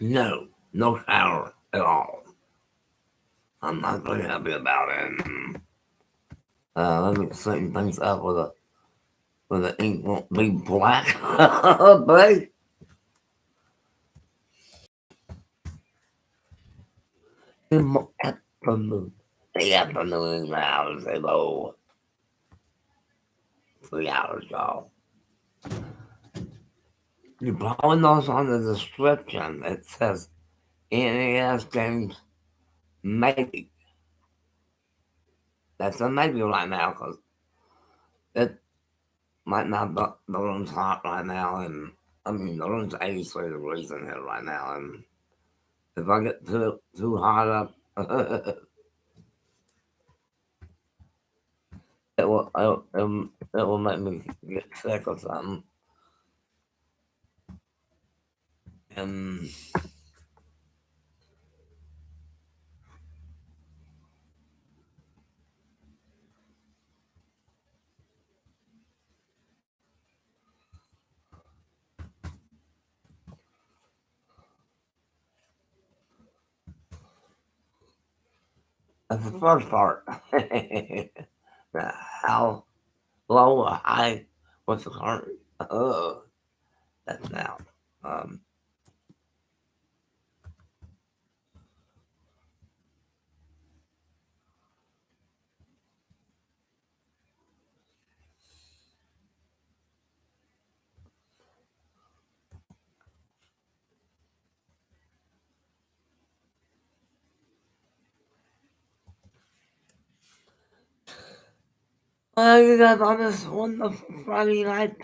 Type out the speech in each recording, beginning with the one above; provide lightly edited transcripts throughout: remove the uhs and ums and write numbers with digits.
No, no shower at all. I'm not very happy about it. Let me straighten things up with the ink won't be black. But in the afternoon, hours ago, 3 hours ago. You probably notice on the description it says NES games maybe. That's a maybe right now because it might not be the room's hot right now, and I mean the room's 83 degrees in here right now, and if I get too hot up, it will make me get sick or something. And that's the first part. How low or high? What's the current? Oh, that's now. Um, well, you guys on this wonderful Friday night.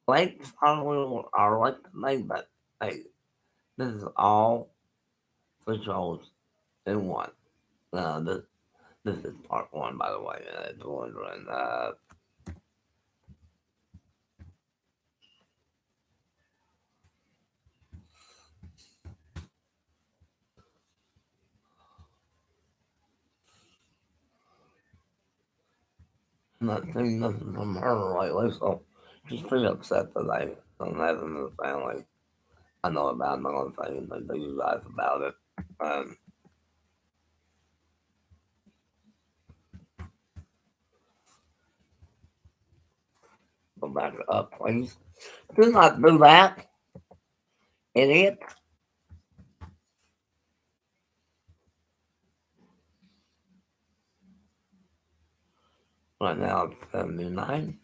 Late are like tonight, but hey, this is all for shows in one. This is part one, by the way. If you're wondering, I'm not seeing nothing from her lately, so she's pretty upset today. I'm having the family. I know about it. I'm not going to say anything to you guys about it. Um, go back up, please. Do not do that, idiot. Right now it's 79.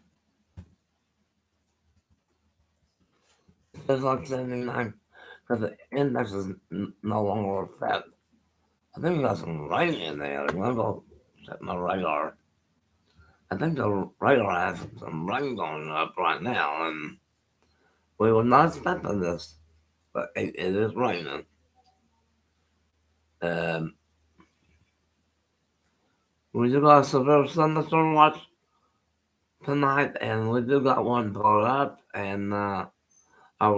It's like 79 because the index is no longer set. I think we got some rain in there. I'm going to go check my radar. I think the radar has some rain going up right now, and we were not expecting this, but it is raining. Um, we do got a severe thunderstorm watch tonight, and we do got one pulled up, and I'll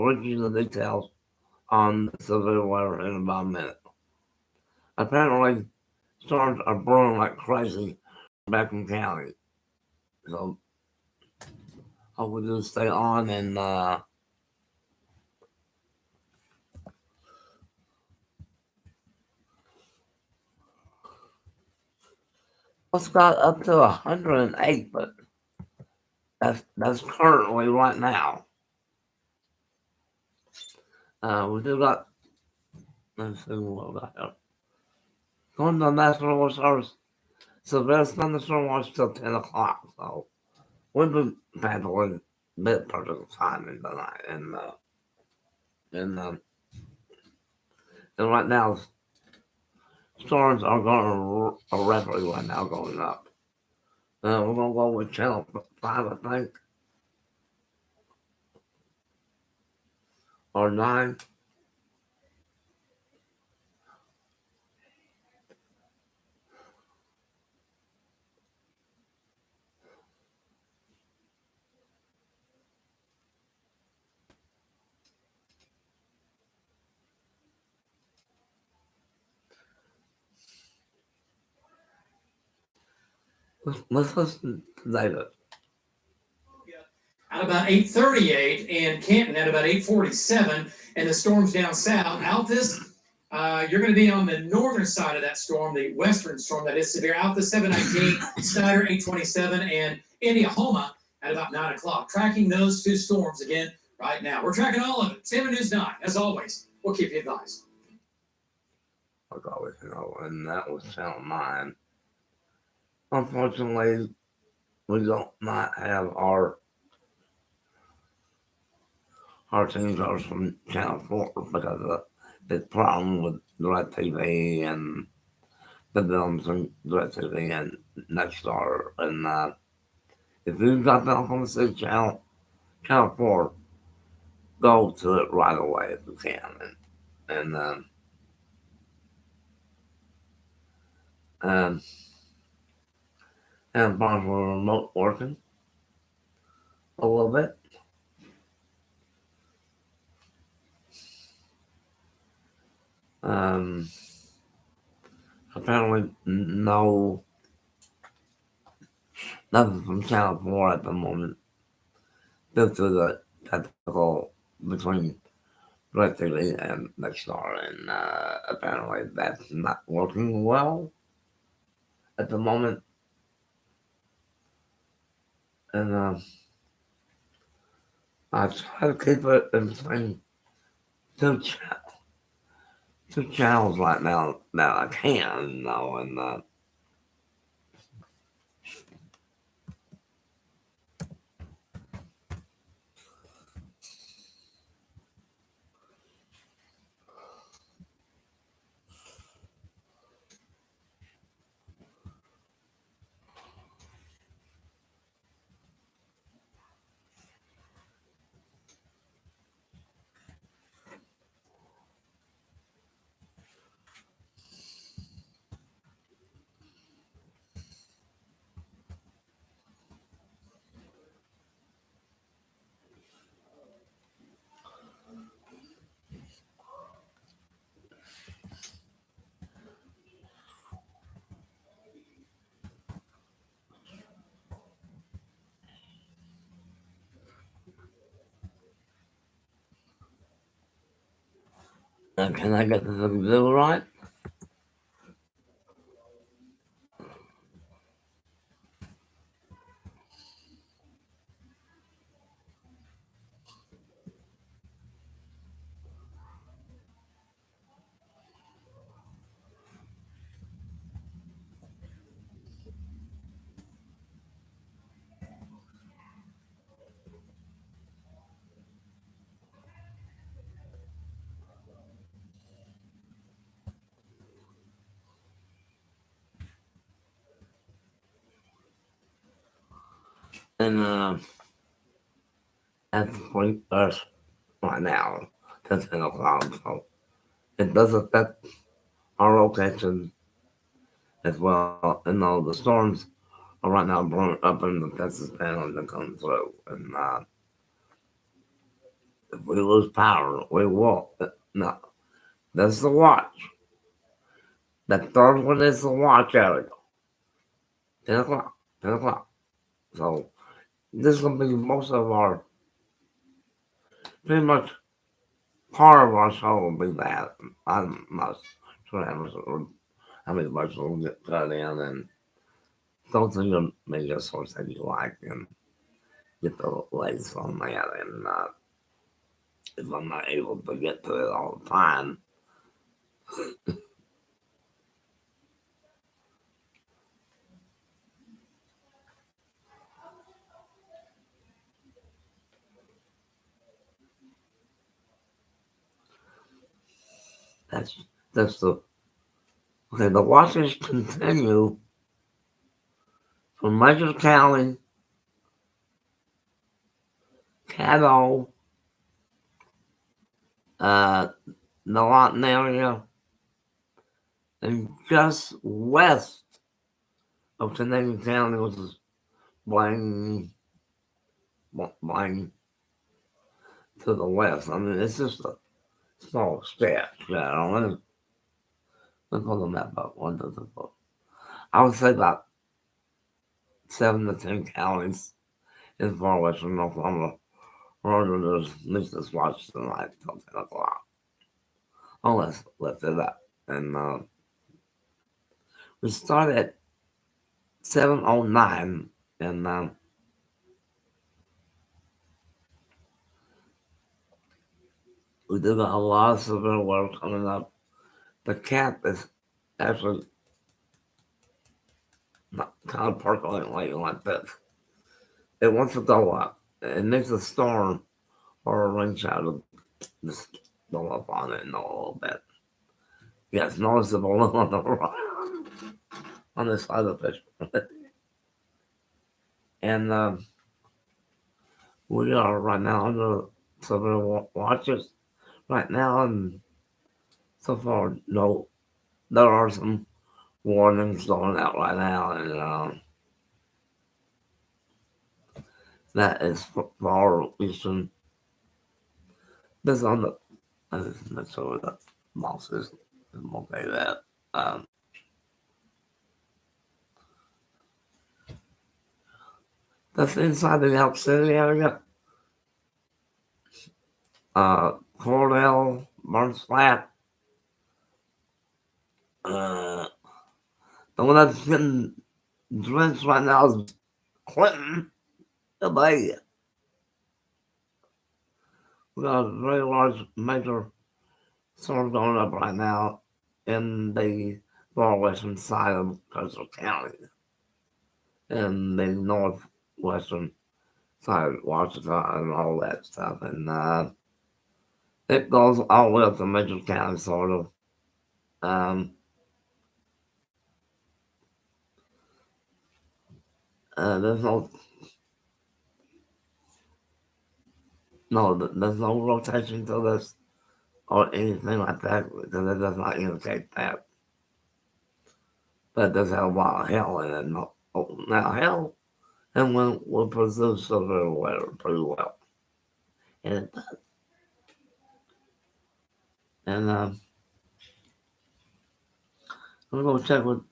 read you the details on the severe weather in about a minute. Apparently, storms are brewing like crazy back in County, so hope we do stay on and it's got up to 108, but that's currently right now. We do got, let's see what we got here. Going to the National Weather Service, severe thunderstorm watch till 10 o'clock, so we've been battling bit perfect timing tonight. And right now, storms are going rapidly right now going up. We're going to go with channel 5, I think, or 9. Let's listen to David. at about 8:38 and Canton at about 8:47, and the storm's down south. Altus, you're going to be on the northern side of that storm, the western storm that is severe. Altus 719, Snyder 827, and Indiahoma at about 9 o'clock. Tracking those two storms again right now. We're tracking all of it. Salmon News 9, as always. We'll keep you advised. Like always, and that was Channel 9. Unfortunately, we don't not have our team goes from Channel 4 because of the problem with DirecTV and the films and DirecTV and Nexstar. And if you've got that on the channel 4, go to it right away if you can. And and possible remote working a little bit. Apparently nothing from Channel 4 at the moment due to the technical between DirecTV and Nexstar, and apparently that's not working well at the moment. And I try to keep it in between two channels right now that I can, and can I get the bill right? And at the point right now, to 10 o'clock, so it does affect our location as well. And all the storms are right now blowing up in the Texas panel that come through. And if we lose power, we will. No, that's the watch. That third one is the watch area. 10 o'clock. 10 o'clock. So this is going to be most of our, pretty much part of our show will be that. I'm not sure how many bucks will get cut in, and don't think of media source that you like and get the latest on that. And if I'm not able to get to it all the time, that's the okay. The watches continue from Major County, Caddo, uh, the Lawton area, and just west of Canadian County, which is Blaine to the west. I mean, it's just a small stretch. Let's pull the map up. What does it look? I would say about 7 to 10 counties in far western Oklahoma. Orders Mrs. watch tonight till 10 o'clock. Oh, let's lift it up. And we start at 7:09, and we did a lot of severe work coming up. The cat is actually not kind of percolating like this. It wants to go up. It needs a storm or a rain shower to just go up on it in a little bit. Yeah, it's noticeable on the right, on this side of the picture. And we are right now under severe watches right now, and so far, no, there are some warnings going out right now, and that is far eastern. This on the, not sure the mouse is okay that. That's inside the Elk City area. Cordell, Burns Flat. The one that's getting drenched right now is Clinton, the Bay. We got a very large major storm going up right now in the far western side of Coastal County and the northwestern side of Washington and all that stuff. And it goes all the way up to Major County, sort of. There's there's no rotation to this or anything like that because it does not indicate that. But there's a lot of hell in it. Now, hell and will produce severe weather pretty well. And it does. And I'm going to check with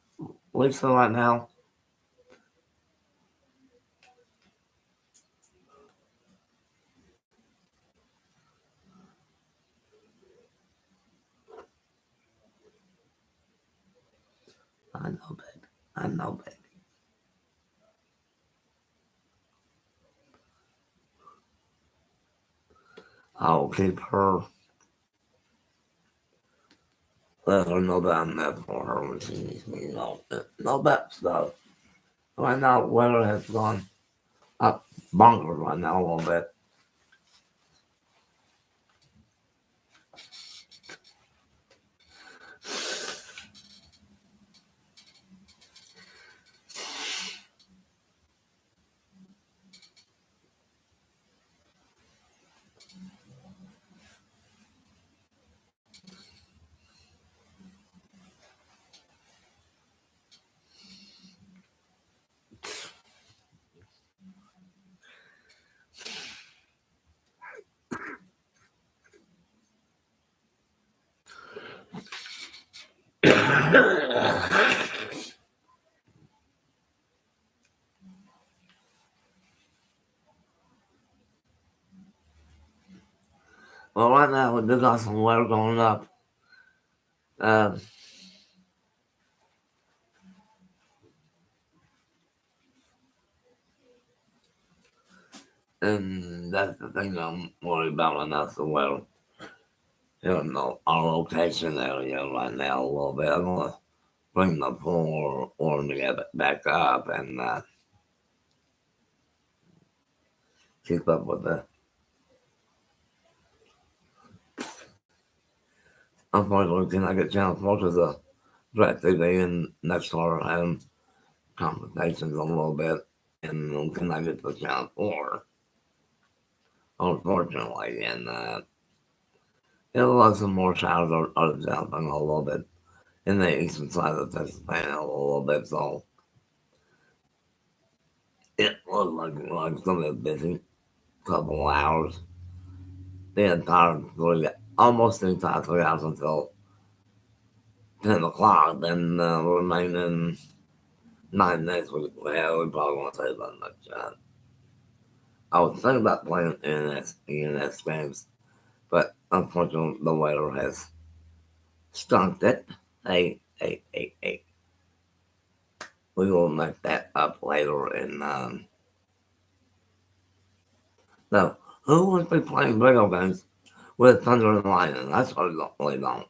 Lisa right now. I know, baby. I know, baby. I'll keep her. Let her know that I'm there for her when she needs me. No that stuff. Right now, weather has gone up bonkers right now a little bit. Well, right now, we do got some weather going up. And that's the thing I'm worried about right now. So, well, our location area right now a little bit. I'm going to bring the pool or to get it back up and keep up with it. Unfortunately, can I get channel 4 to the direct TV and next door having conversations a little bit and can I get to channel 4? Unfortunately, and it'll have some more showers or jumping a little bit in the eastern side of the Texas Panhandle a little bit, so it looks like it's gonna be a busy couple of hours. The entire almost the entire 3 hours until 10 o'clock, then remaining 9 days we probably won't say that much. I was thinking about playing ENS games, but unfortunately the weather has stumped it. Hey. We will make that up later in no. Who would be playing video games with Thunder and Lightning? That's really don't.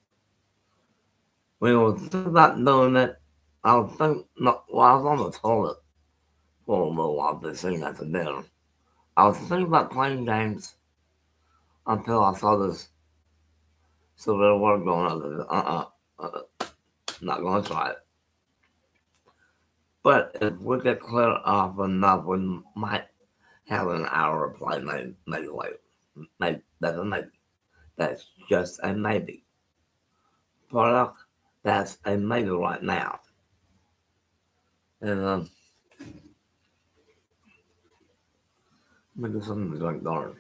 We were thinking about doing it. I was thinking, no, well, I was on the toilet for a little while this thing after dinner. I was thinking about playing games until I saw this severe word going on. Not going to try it. But if we get clear off enough, we might have an hour of play maybe later. Maybe, that's a maybe. That's just a maybe. Product, that's a maybe right now. And maybe something to drink darn.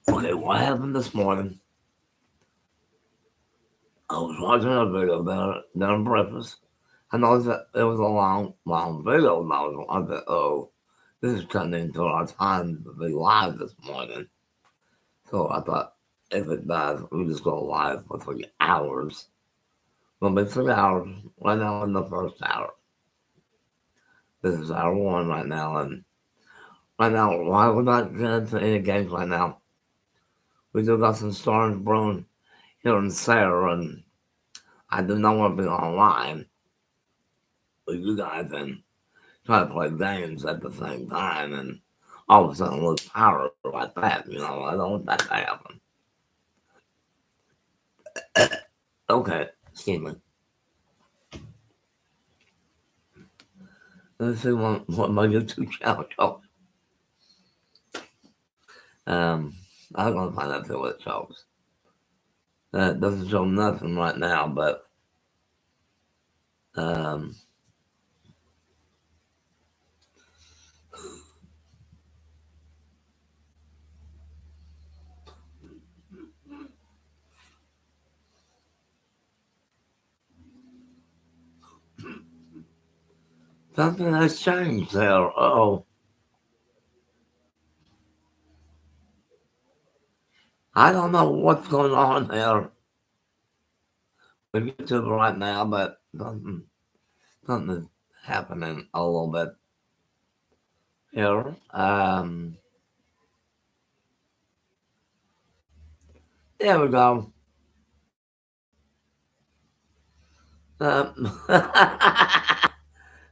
Okay, what happened this morning? I was watching a video during breakfast. I noticed that it was a long video. And I thought, oh, this is turning into our time to be live this morning. So I thought, if it does, we just go live for 3 hours. It'll be 3 hours right now in the first hour. This is hour 1 right now, and right now, why we're not getting into any games right now? We do got some storms brewing here in Sarah, and I do not want to be online with you guys and try to play games at the same time, and all of a sudden lose power like that. I don't want that to happen. Okay, excuse me. Let's see what my YouTube channel shows. I'm gonna find out what it shows. It doesn't show nothing right now, but something has changed there. Oh, I don't know what's going on there with YouTube right now, but something's happening a little bit here. There we go.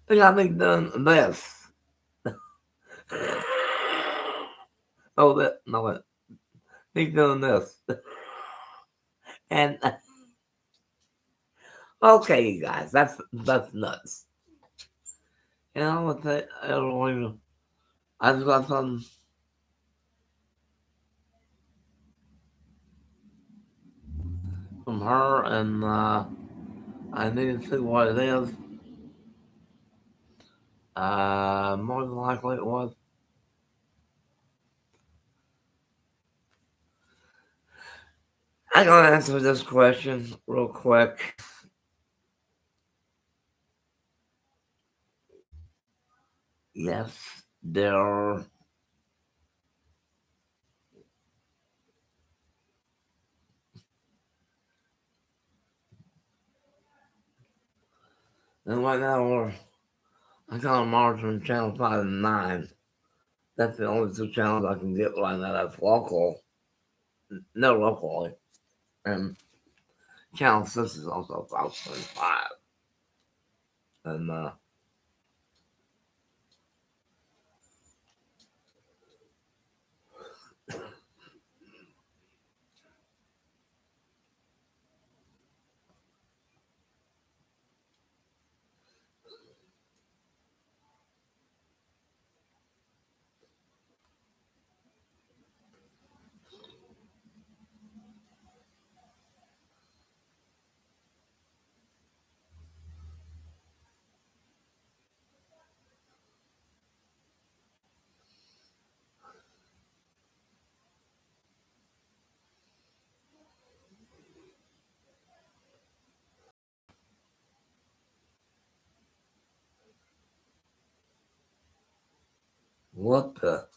They got me doing this. No, he's doing this. And okay, you guys, that's nuts. And I would say earlier, I just got something from her, and I need to see what it is. More than likely it was. I'm gonna answer this question real quick. Yes, there are. And right now I got them monitoring channel 5 and 9. That's the only 2 channels I can get right now that's local. No locally. And channel 6 is also 5.5. And What the?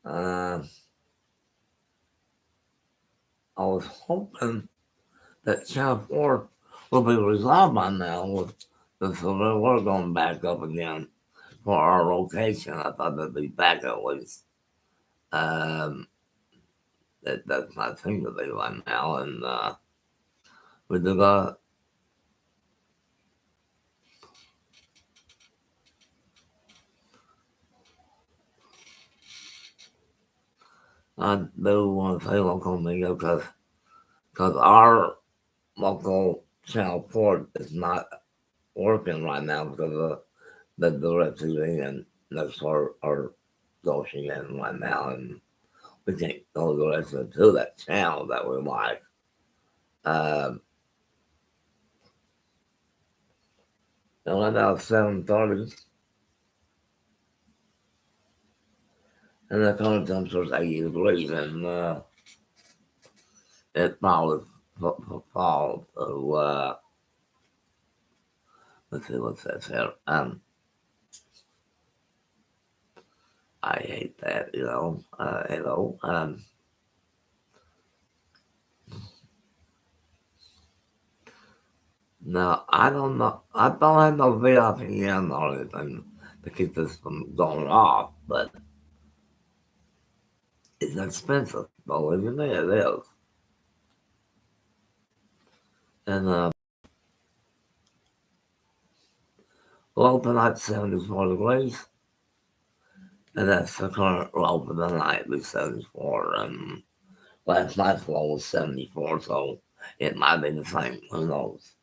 I was hoping that Channel 4 will be resolved by now with the severe weather going back up again for our location. I thought they'd be back at least. That's not seem to be right now. And we do got I do want to say local media because our local Channel 4 is not working right now because of the DirecTV and next door are going in right now, and we can't go directly to that channel that we like. It went out 7:30, and the current temperature is 80 degrees, and it probably fall to, let's see what says here. I hate that, no, I don't know. I don't have no VPN or anything to keep this from going off, but it's expensive. Believe me, it is. And low tonight 74 degrees, and that's the current low for the night, be 74. And last night's low was 74, so it might be the same. Who knows?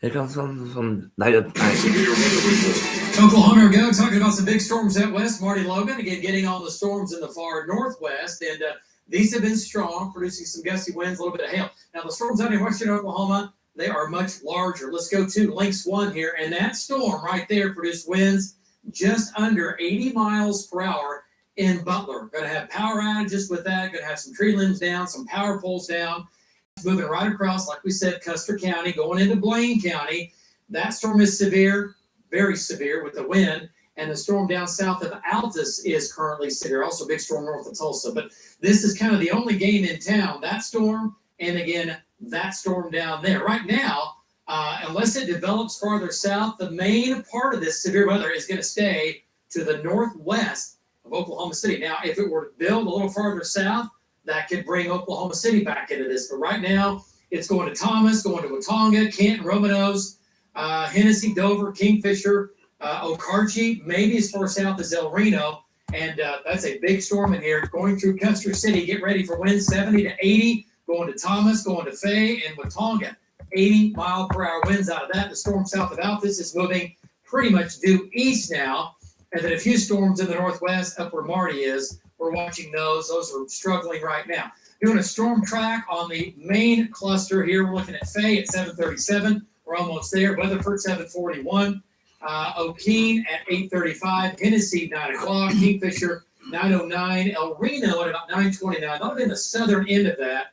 Here comes some negative. Oklahoma, go talking about some big storms out west. Marty Logan again getting on the storms in the far northwest, and these have been strong, producing some gusty winds, a little bit of hail. Now the storms out in western Oklahoma, they are much larger. Let's go to Lynx 1 here, and that storm right there produced winds just under 80 miles per hour in Butler. Going to have power outages with that. Going to have some tree limbs down, some power poles down. Moving right across, like we said, Custer County, going into Blaine County. That storm is severe, very severe with the wind, and the storm down south of Altus is currently severe. Also, big storm north of Tulsa. But this is kind of the only game in town, that storm, and again, that storm down there. Right now, unless it develops farther south, the main part of this severe weather is going to stay to the northwest of Oklahoma City. Now, if it were to build a little farther south, that could bring Oklahoma City back into this. But right now, it's going to Thomas, going to Watonga, Canton, Romanos, Hennessy, Dover, Kingfisher, Okarche, maybe as far south as El Reno. And that's a big storm in here. Going through Custer City, get ready for winds 70 to 80. Going to Thomas, going to Fay, and Watonga. 80-mile-per-hour winds out of that. The storm south of Altus is moving pretty much due east now. And then a few storms in the northwest, up where Marty is. We're watching those. Those are struggling right now. Doing a storm track on the main cluster here. We're looking at Fay at 737. We're almost there. Weatherford 741. O'Keene at 8:35. Hennessy 9 o'clock. Kingfisher 9:09. El Reno at about 9:29. That'll be in the southern end of that.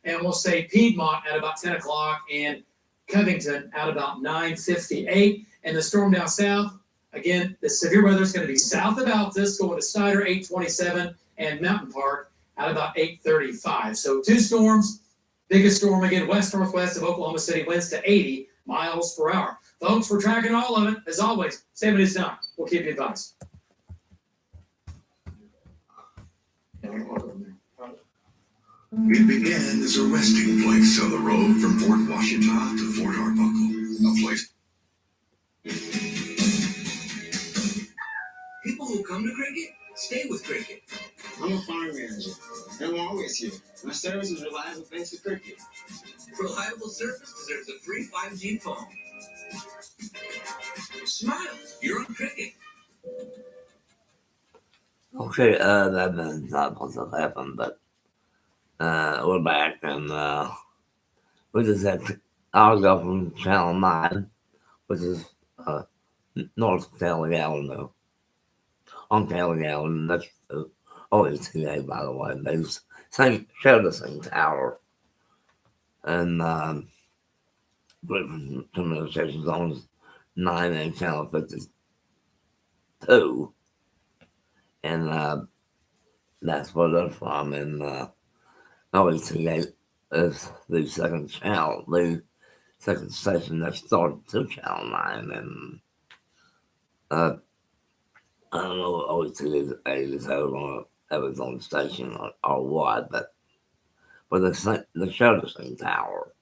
And we'll say Piedmont at about 10 o'clock and Covington at about 9:58. And the storm down south. Again, the severe weather is going to be south of Altus, going to Snyder 8:27 and Mountain Park at about 8:35. So two storms. Biggest storm again, west-northwest of Oklahoma City, winds to 80 miles per hour. Folks, we're tracking all of it. As always, same it is done. We'll keep you advised. It began as a resting place on the road from Fort Washington to Fort Arbuckle, a place people who come to cricket stay with cricket. I'm a farm manager. I'm always here. My service is reliable thanks to cricket. Reliable service deserves a free 5G phone. Smile, you're on cricket. Okay, that is not supposed to happen, but we're back, and we just had to, I'll go from Channel 9, which is uh, North Kelly Avenue, on Kelly Avenue, next to OETA, by the way. They share the same tower, and Griffin Communications owns 9 and Channel 52, and that's where they're from, and OETA is the second channel, the second station that started to Channel 9, and uh, I don't know what OETA is ever going to have its own station or what, but they share the same tower.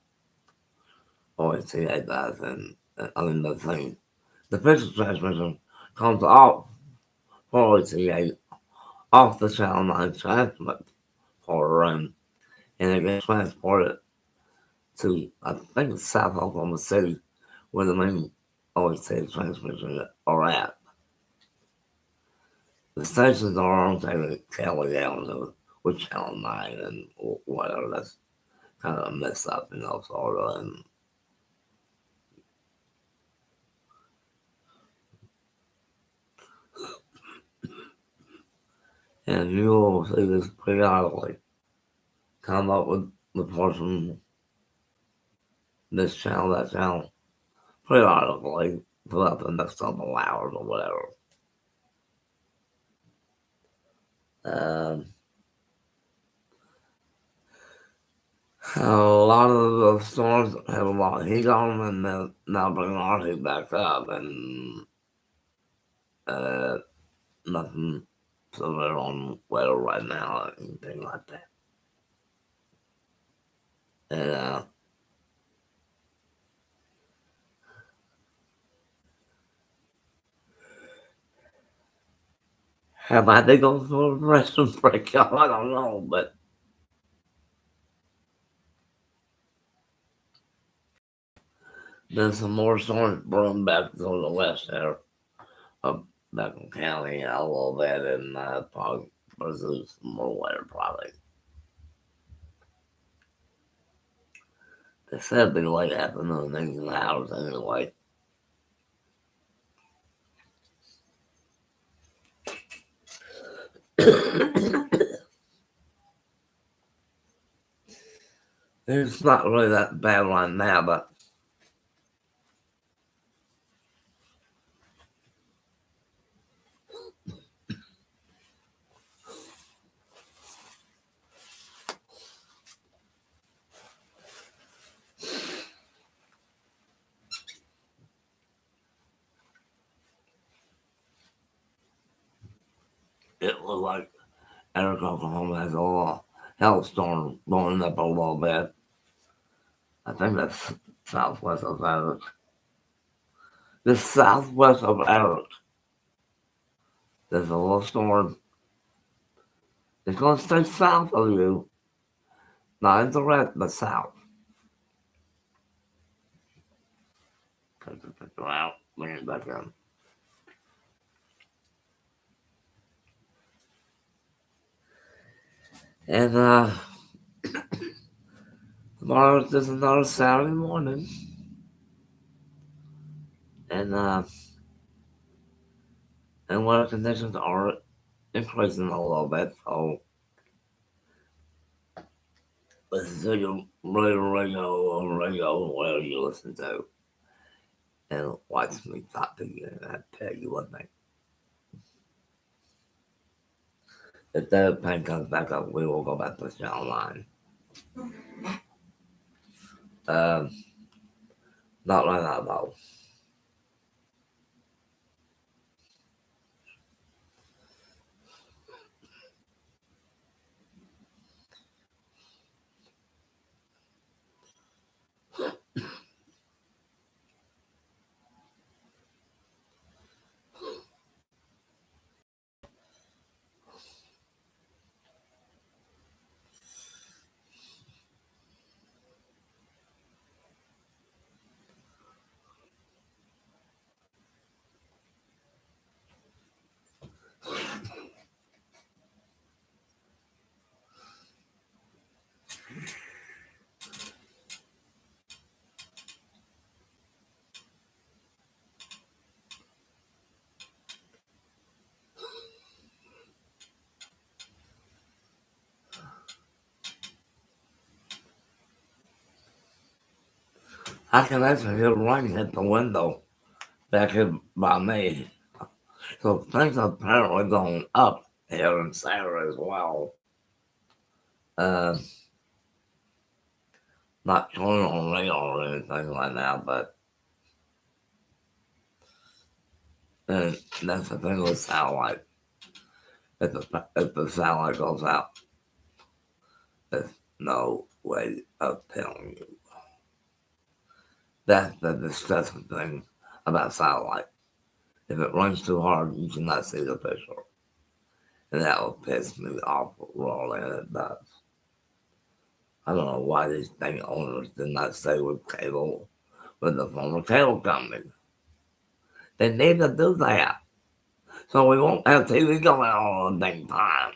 OETA does, and I mean, the picture transmission comes off for OETA off the Channel 9 transmit porter, and it gets transported to, I think it's South Oklahoma City, where the main OETA transmission are at. The stations are on Kelly Avenue with Channel 9 and whatever. That's kind of a mess up, sort of. And you will see this periodically come up with the person, this channel, that channel, periodically throughout the next couple hours or whatever. Um, a lot of the storms have a lot of heat on them, and they're now bringing our heat back up, and nothing severe on weather right now or anything like that. And have I to go through a restroom break? I don't know, but there's some more storms brewing back to the west there, up back in county a little bit, and probably there's some more weather probably. They said it'd be late afternoon, 18 hours anyway. It's not really that bad right now, but it was like Eric, Oklahoma has a little hailstorm blowing up a little bit. I think that's southwest of Eric. The southwest of Eric, there's a little storm. It's going to stay south of you, not in the west, but south. Take the picture out, bring it back in. And tomorrow's just another Saturday morning. And weather conditions are increasing a little bit, so listen to your radio, whatever you listen to, and watch me talk to you, and I tell you one thing. If the pain comes back up, we will go back to Channel 9. Not right now, though. I can actually hear rain hit the window back here by me. So things are apparently going up here in Sarah as well. Uh, Not showing on radar or anything like that, but and that's the thing with satellite. If the satellite goes out, there's no way of telling you. That's the disgusting thing about satellite. If it runs too hard, you cannot see the picture. And that will piss me off rolling, and it does. I don't know why these thing owners did not stay with cable, with the former cable company. They need to do that. So we won't have TV going on all the dang time.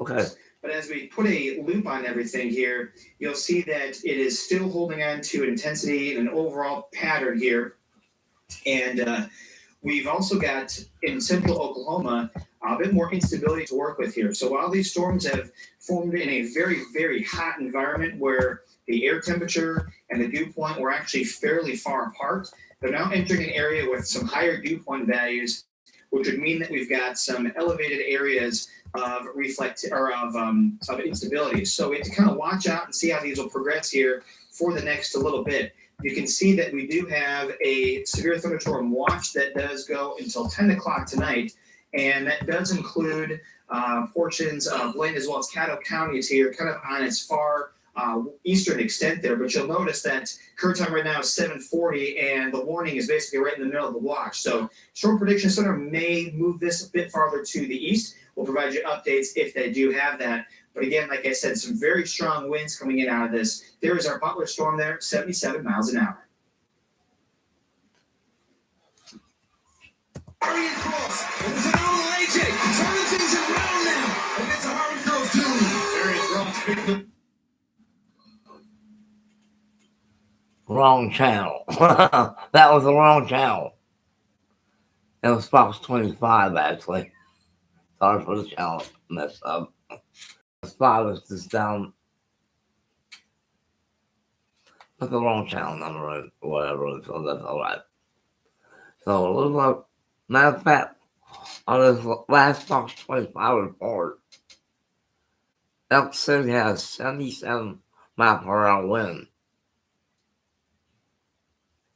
Okay. But as we put a loop on everything here, you'll see that it is still holding on to an intensity and an overall pattern here. And we've also got in central Oklahoma a bit more instability to work with here. So while these storms have formed in a very, very hot environment where the air temperature and the dew point were actually fairly far apart, they're now entering an area with some higher dew point values, which would mean that we've got some elevated areas of of instability. So we have to kind of watch out and see how these will progress here for the next little bit. You can see that we do have a severe thunderstorm watch that does go until 10 o'clock tonight, and that does include portions of Blaine as well as Caddo counties here, kind of on its far eastern extent there. But you'll notice that current time right now is 7:40, and the warning is basically right in the middle of the watch. So Storm Prediction Center may move this a bit farther to the east. We'll provide you updates if they do have that. But again, like I said, some very strong winds coming in out of this. There is our Butler storm there, 77 miles an hour. Hurry across. It's an old AJ. Turning things around now. And it's a hurry girl too. There is Ross. Wrong channel. That was the wrong channel. It was Fox 25, actually. Sorry for the channel mess up. The spot was just down. Put the wrong channel number in, whatever, so that's alright. So it looks like, matter of fact, on this last Fox 25 report, Elk City has 77 mile per hour wind.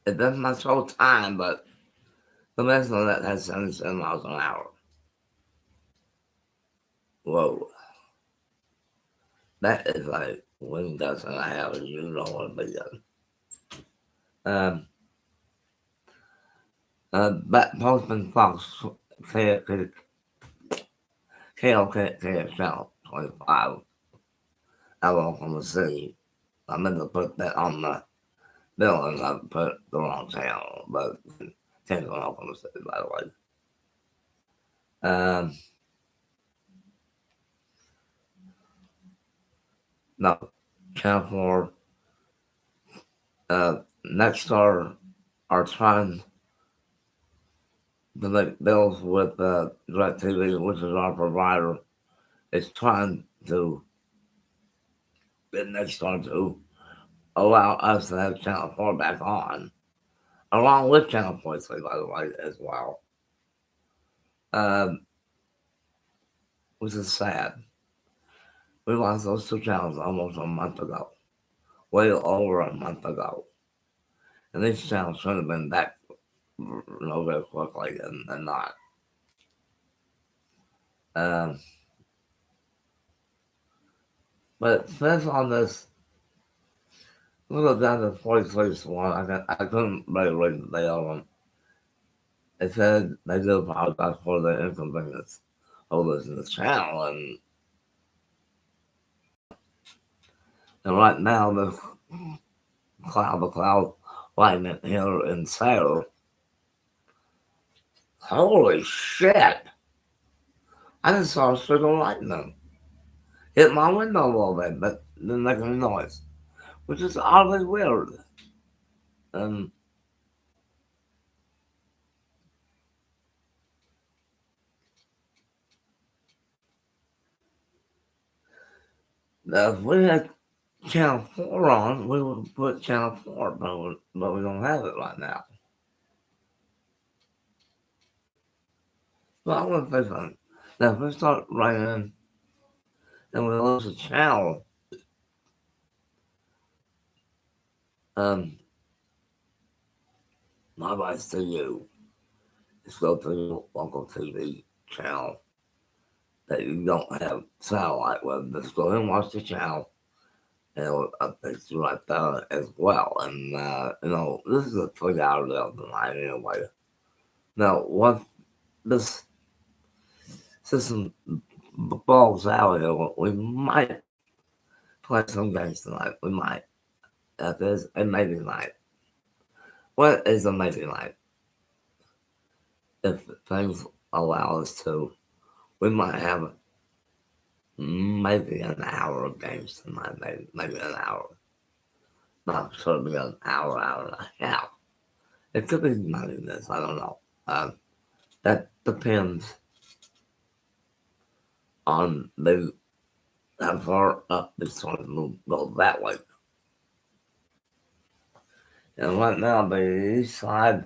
It doesn't not show time, but the rest of that has 77 miles an hour. Whoa. That is like wind gusts and a half, and you know what to be done. But Postman Fox KLK Channel 25 out of Oklahoma City. I meant to put that on the bill and I put the wrong channel, but it's on Oklahoma City, by the way. No, Channel 4, Nexstar are trying to make bills with DirecTV, which is our provider. It's trying to get Nexstar to allow us to have Channel 4 back on, along with Channel 43, by the way, as well. Which is sad. We lost those two channels almost a month ago, way over a month ago. And these channels should have been back very quickly and not. But it says on this, look down to 43 one, I couldn't really read the other one. It said they do apologize for the inconvenience of listening to the channel, and right now the cloud lightning here in Sarah. Holy shit! I just saw a streak of lightning hit my window a little bit, but didn't make any noise, which is oddly weird. Now, if we had Channel 4 on, we would put Channel 4, but we don't have it right now. But I want to say something. Now, if we start raining and we lose a channel, my advice to you is go to your local TV channel that you don't have satellite with. Just go ahead and watch the channel, and it'll update you right there as well. And, this is a 3 hour deal tonight anyway. Now, once this system balls out here, we might play some games tonight. We might. That is a maybe night. What is a maybe night? If things allow us to, we might have maybe an hour of games tonight, maybe an hour. Not sure it'll be an hour, hour and a half. It could be 90 minutes, I don't know. That depends on how far up the sun will go that way. And right now, the east side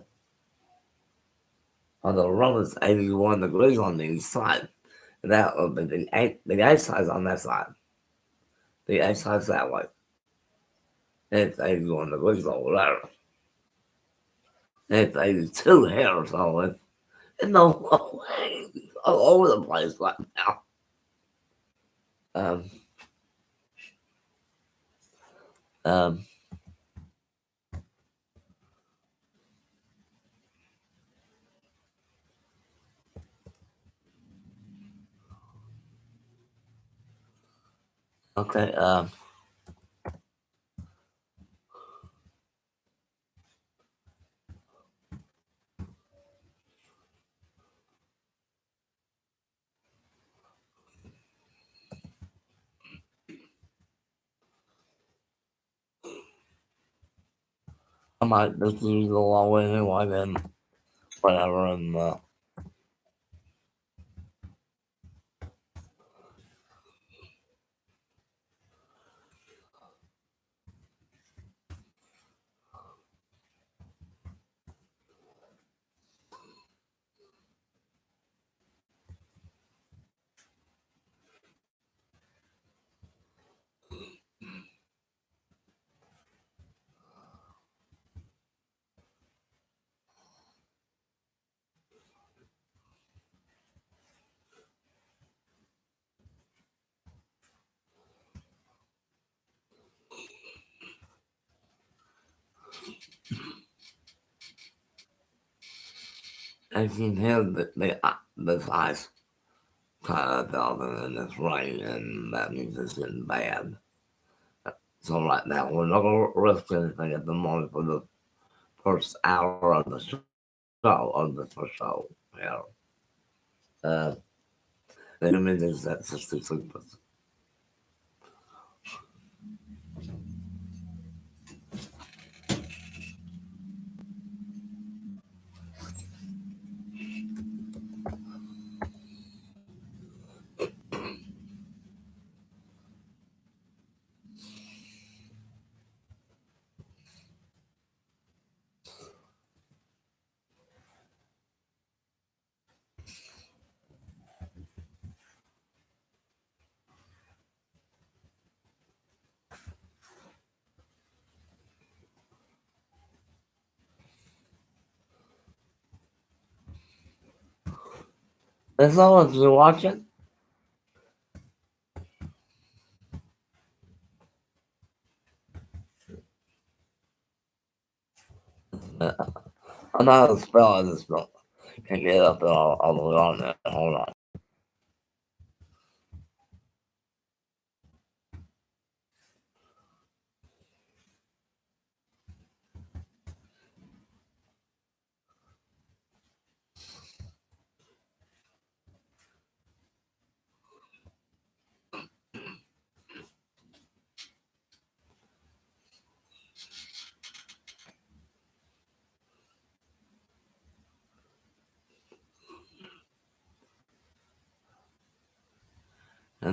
of the road is 81 degrees on the east side. And that would be the east side on that side. The east side's that way. It's 81 degrees over there. It's 82 here, so it's no way all over the place right now. Okay, I might just use the long way anyway, then whatever, and as you can hear the ice kind of building and it's rain, and that means it's getting bad. So right now, we're not going to risk anything at the moment for the first hour of the show, Yeah. The image is at 63%. As long as you're watching, I know how to spell it, just can't get up there all the way on there. Hold on.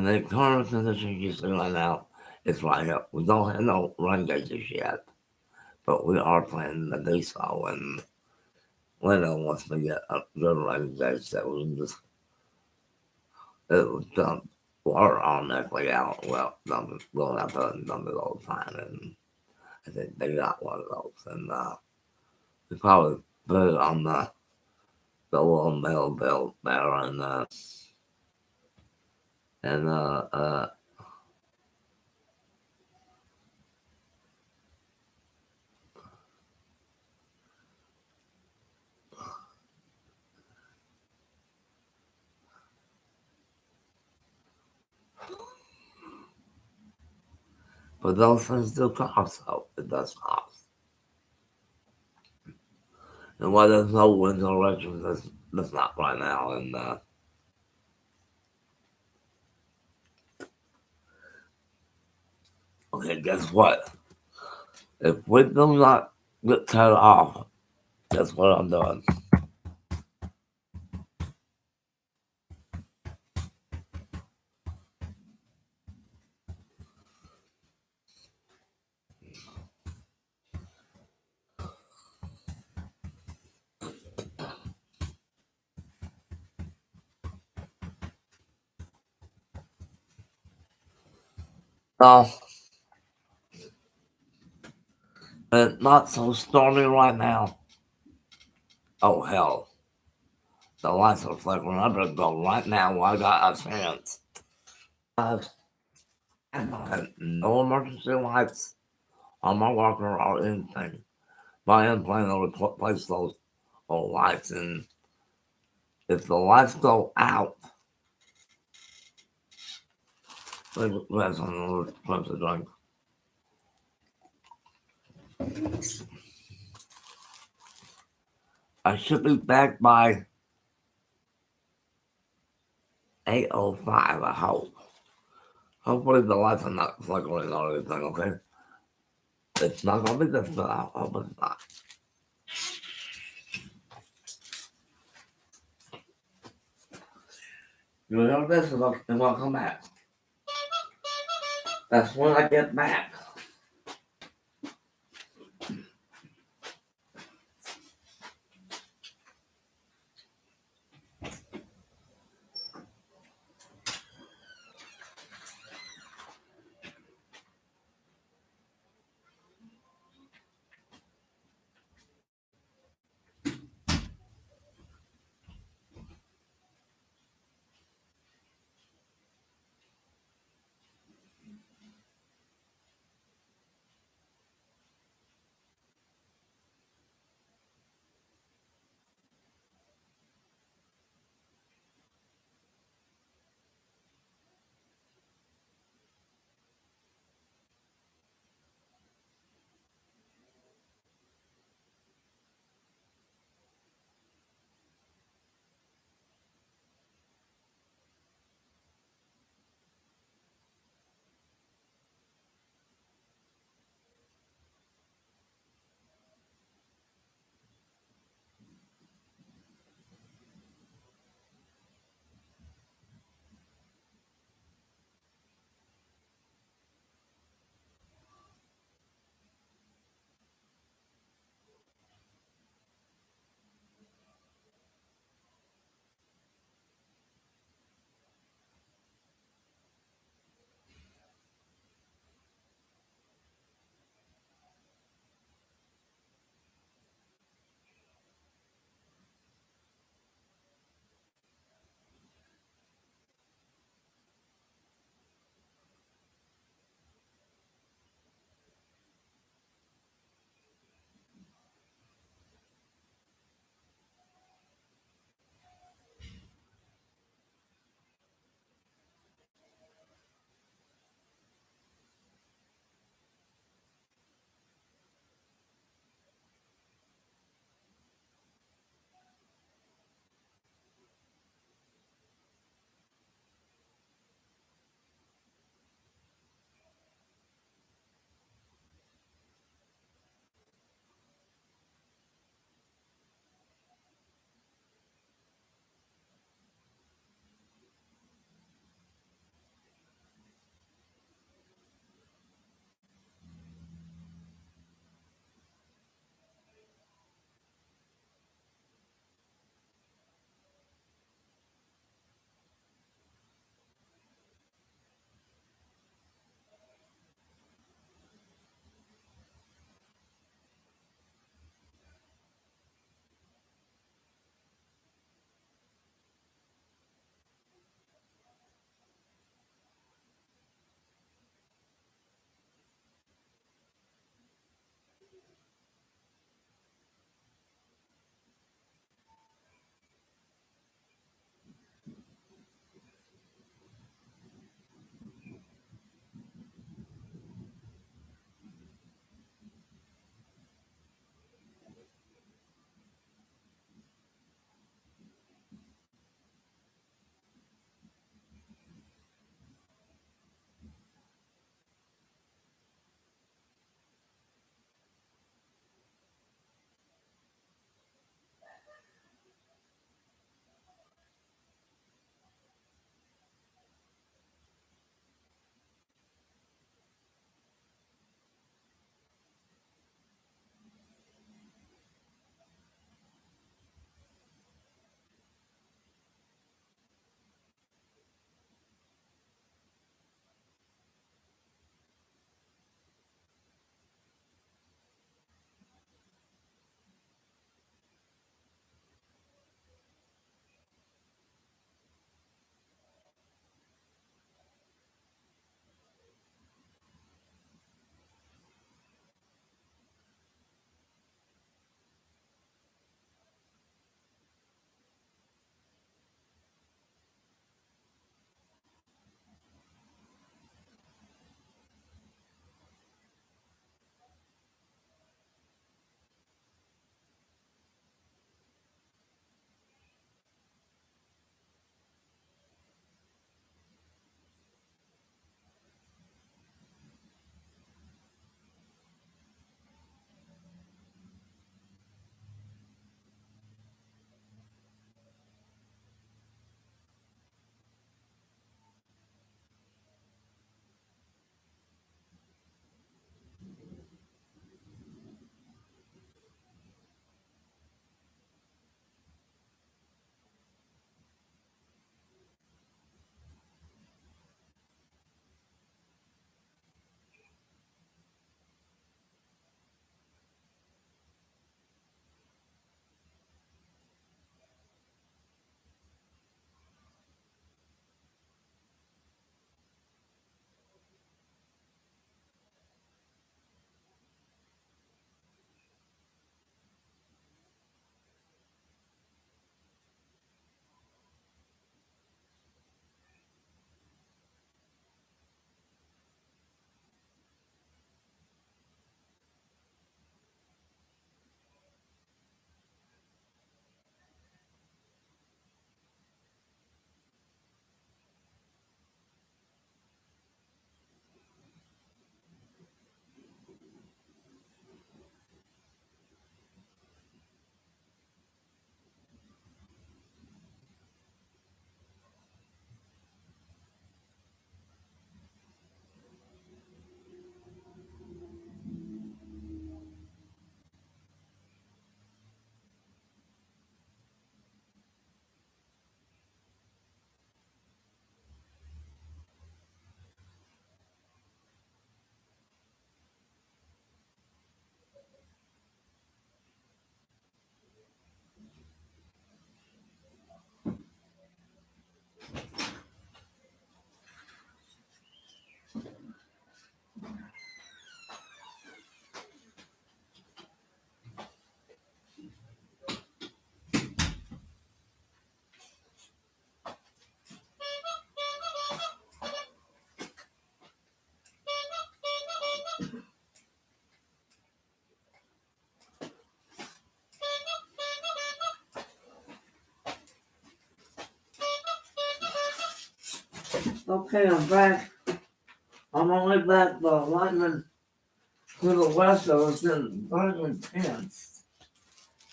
And the current condition you see right now is right here. We don't have no run gauges yet, but we are planning to do so. And later, once we get a good run gauge, that we can just it was dump water automatically out. Well, dump it, we'll have to dump it all the time. And I think they got one of those. And we probably put it on the little metal belt there and but those things do cost, so it does cost. And why there's no wind direction, that's not right now. And okay, guess what? If we do not get cut off, guess what I'm doing? No, it's not so stormy right now. Oh hell, the lights are flickering. I better go right now while I got a chance. I have no emergency lights on my walker or anything. But I am planning to replace those old lights, and if the lights go out, that's another expensive drink. I should be back by 8:05, I hope. Hopefully the lights are not flickering or anything, okay? It's not gonna be this, but I hope it's not. You know this is when I come back. That's when I get back. Okay, I'm back. I'm only back. The lightning to the west of us been very intense.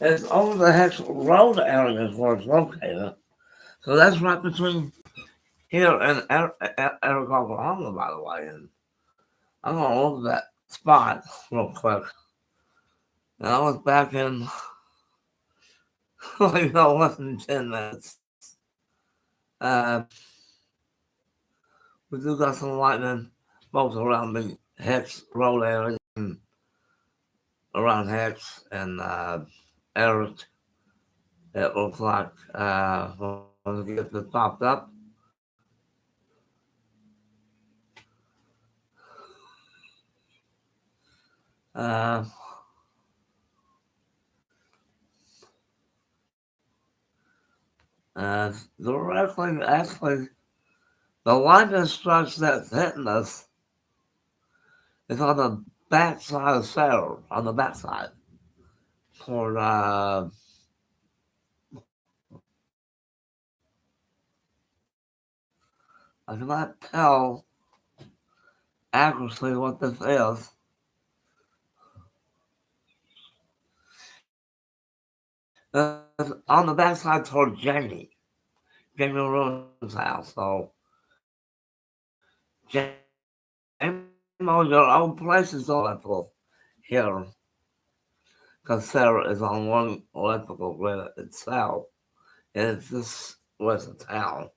It's over the Hex Road area is where it's located. So that's right between here and Eric, Oklahoma, by the way. And I'm going to look at that spot real quick. And I was back in, less than 10 minutes. We do got some lightning both around the Hex Road area and around Hex and Eric. It looks like when we get this popped up. Uh, directly, actually, the lightning strikes that's hitting us is on the backside of Sarah, on the backside. Toward, I cannot tell accurately what this is. On the backside toward Jamie Roon's house. So, Jamie, your own place is electrical here, because Sarah is on one electrical grid itself, and it's just west of town.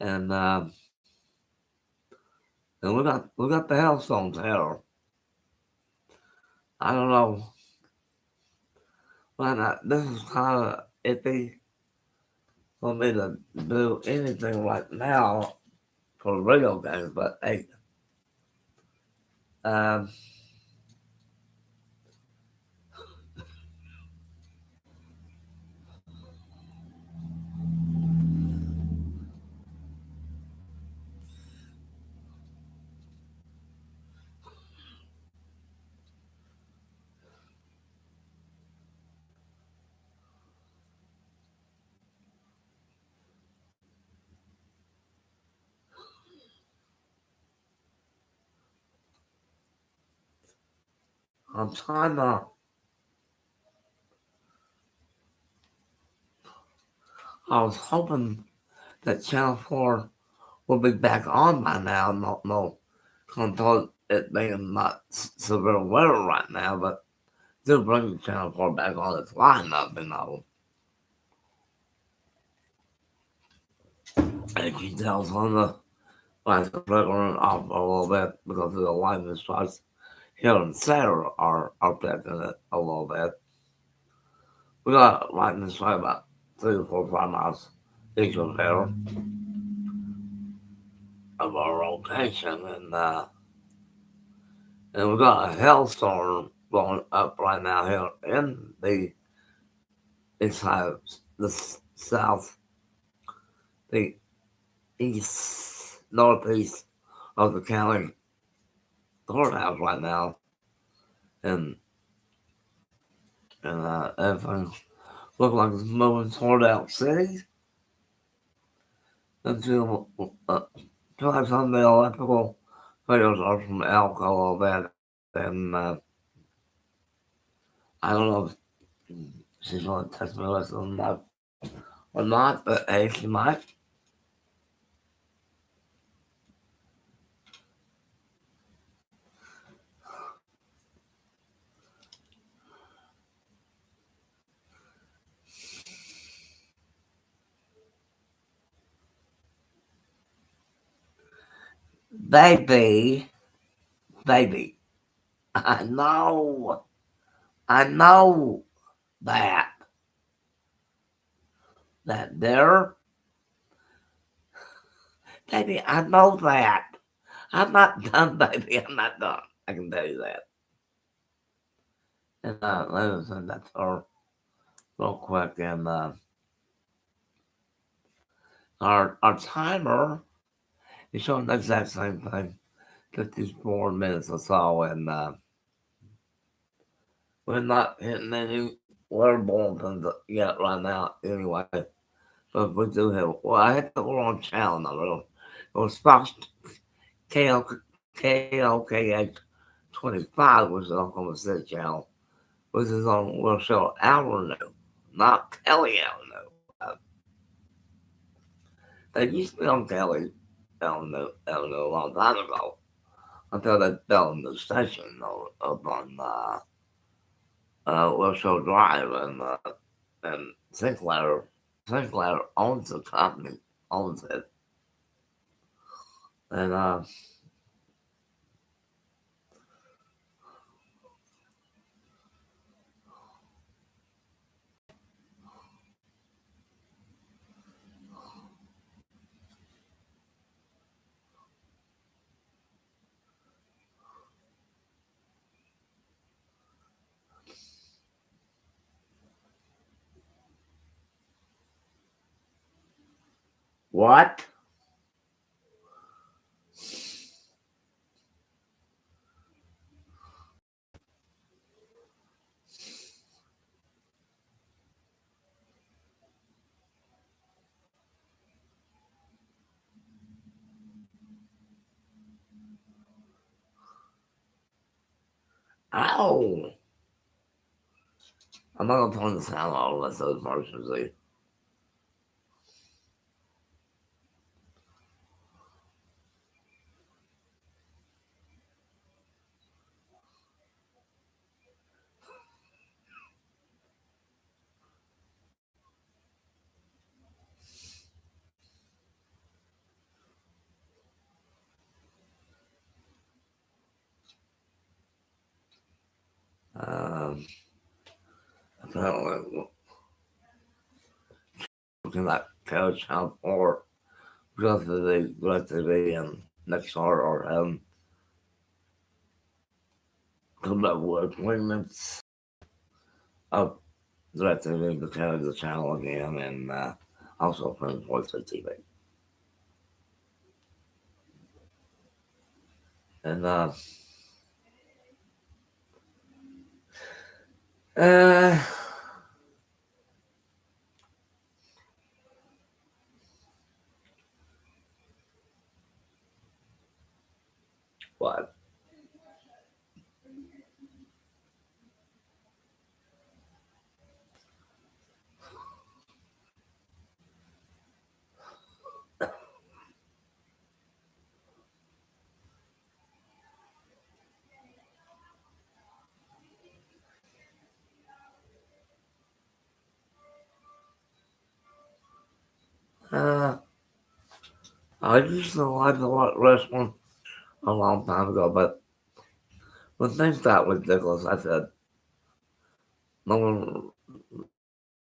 And we got the hailstones here. I don't know. But this is kind of iffy for me to do anything right now for video games, but hey, um, I'm trying to. I was hoping that Channel 4 will be back on by now. No, control it being not severe weather right now, but still bring Channel 4 back on its lineup, And you can tell some of the lights are flickering off a little bit because of the lightning strikes here in Sarah are affecting it a little bit. We got lightning strike about 3 to 4, 5 miles each of there of our location, and we got a hailstorm going up right now here in the inside the south, the east, northeast of the county courthouse right now, and everything looks like it's moving toward Elk City until like some of the electrical videos are from Elk a little bit, and I don't know if she's going to text me listen or not, but hey, she might. Baby, I know that there, baby, I know that. I'm not done, baby, I'm not done. I can tell you that. And let me send that to her real quick. And our timer is showing the exact same thing, 54 minutes or so, and we're not hitting any weather bulletins yet right now anyway. But we do have, well, I hit the wrong channel number. was Fox KLKH 25, which is on Oklahoma City Channel, which is on Rochelle Avenue, not Kelly Avenue. They used to be on Kelly Avenue a long time ago until they built the station up on Rochelle Drive, and Sinclair owns the company, owns it, and what? Ow! I'm not gonna turn the sound off unless those Martians see. Apparently, looking at Coach Channel 4, DirecTV, and Next Door are having come up with appointments of DirecTV to carry the channel again, and also from Voice TV. And what? I used to like to watch wrestling a long time ago, but when things got ridiculous, I said, no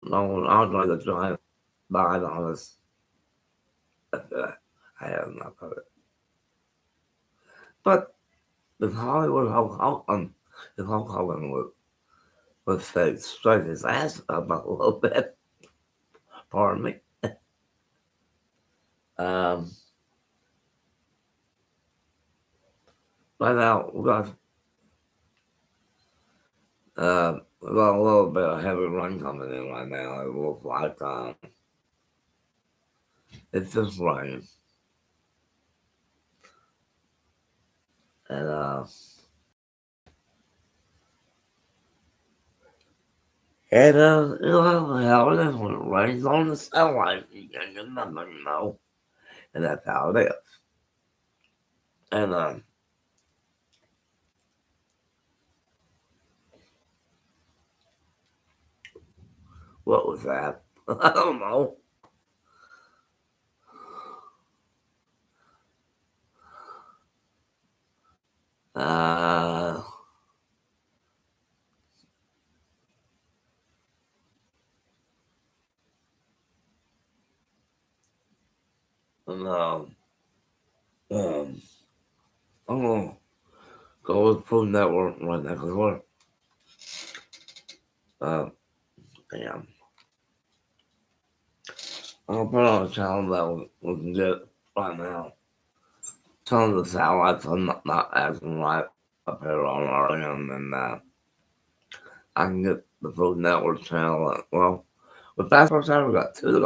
one, Andre the Giant died on us. I had enough of it. But if Hollywood if Hulk Hogan would straight his ass up a little bit, pardon me, right now we got a little bit of heavy rain coming in right now. It looks like it's just rain. And you know how it is when it rains on the satellite. You can't get nothing, you know. And that's how it is. And what was that? I don't know. Uh, no. I'm gonna go with Food Network right now because damn. I'm gonna put on a channel that we can get right now. Some of the satellites are not acting right up here on our end, and I can get the Food Network channel. Well, with Passport Channel, we got two.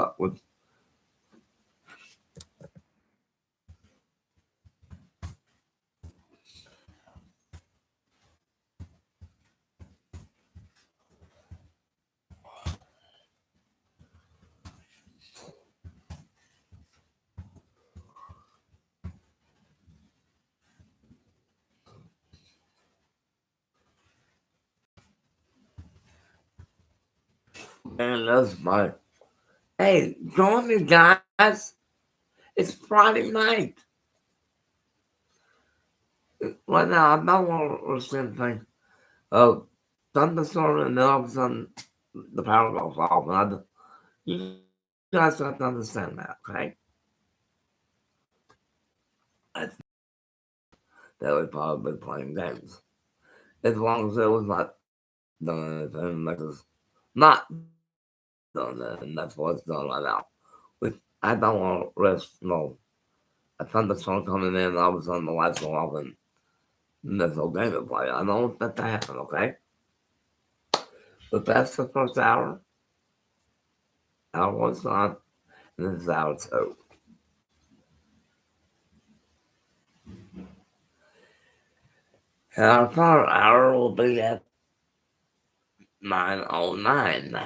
And that's my, hey, join me, guys. It's Friday night. Right now, I don't want to listen to things. Thunderstorm, and then all of a sudden, the power goes off. And you guys have to understand that, okay? They would probably be playing games. As long as it was not doing anything that is not doing it, and that's what it's doing right now. Which I don't want to risk, a thunderstorm coming in and all of a sudden the lights go off and there's no game to play. I don't want that to happen, okay? But that's the first hour. Hour one's on, and this is hour two. And our third hour will be at 9:09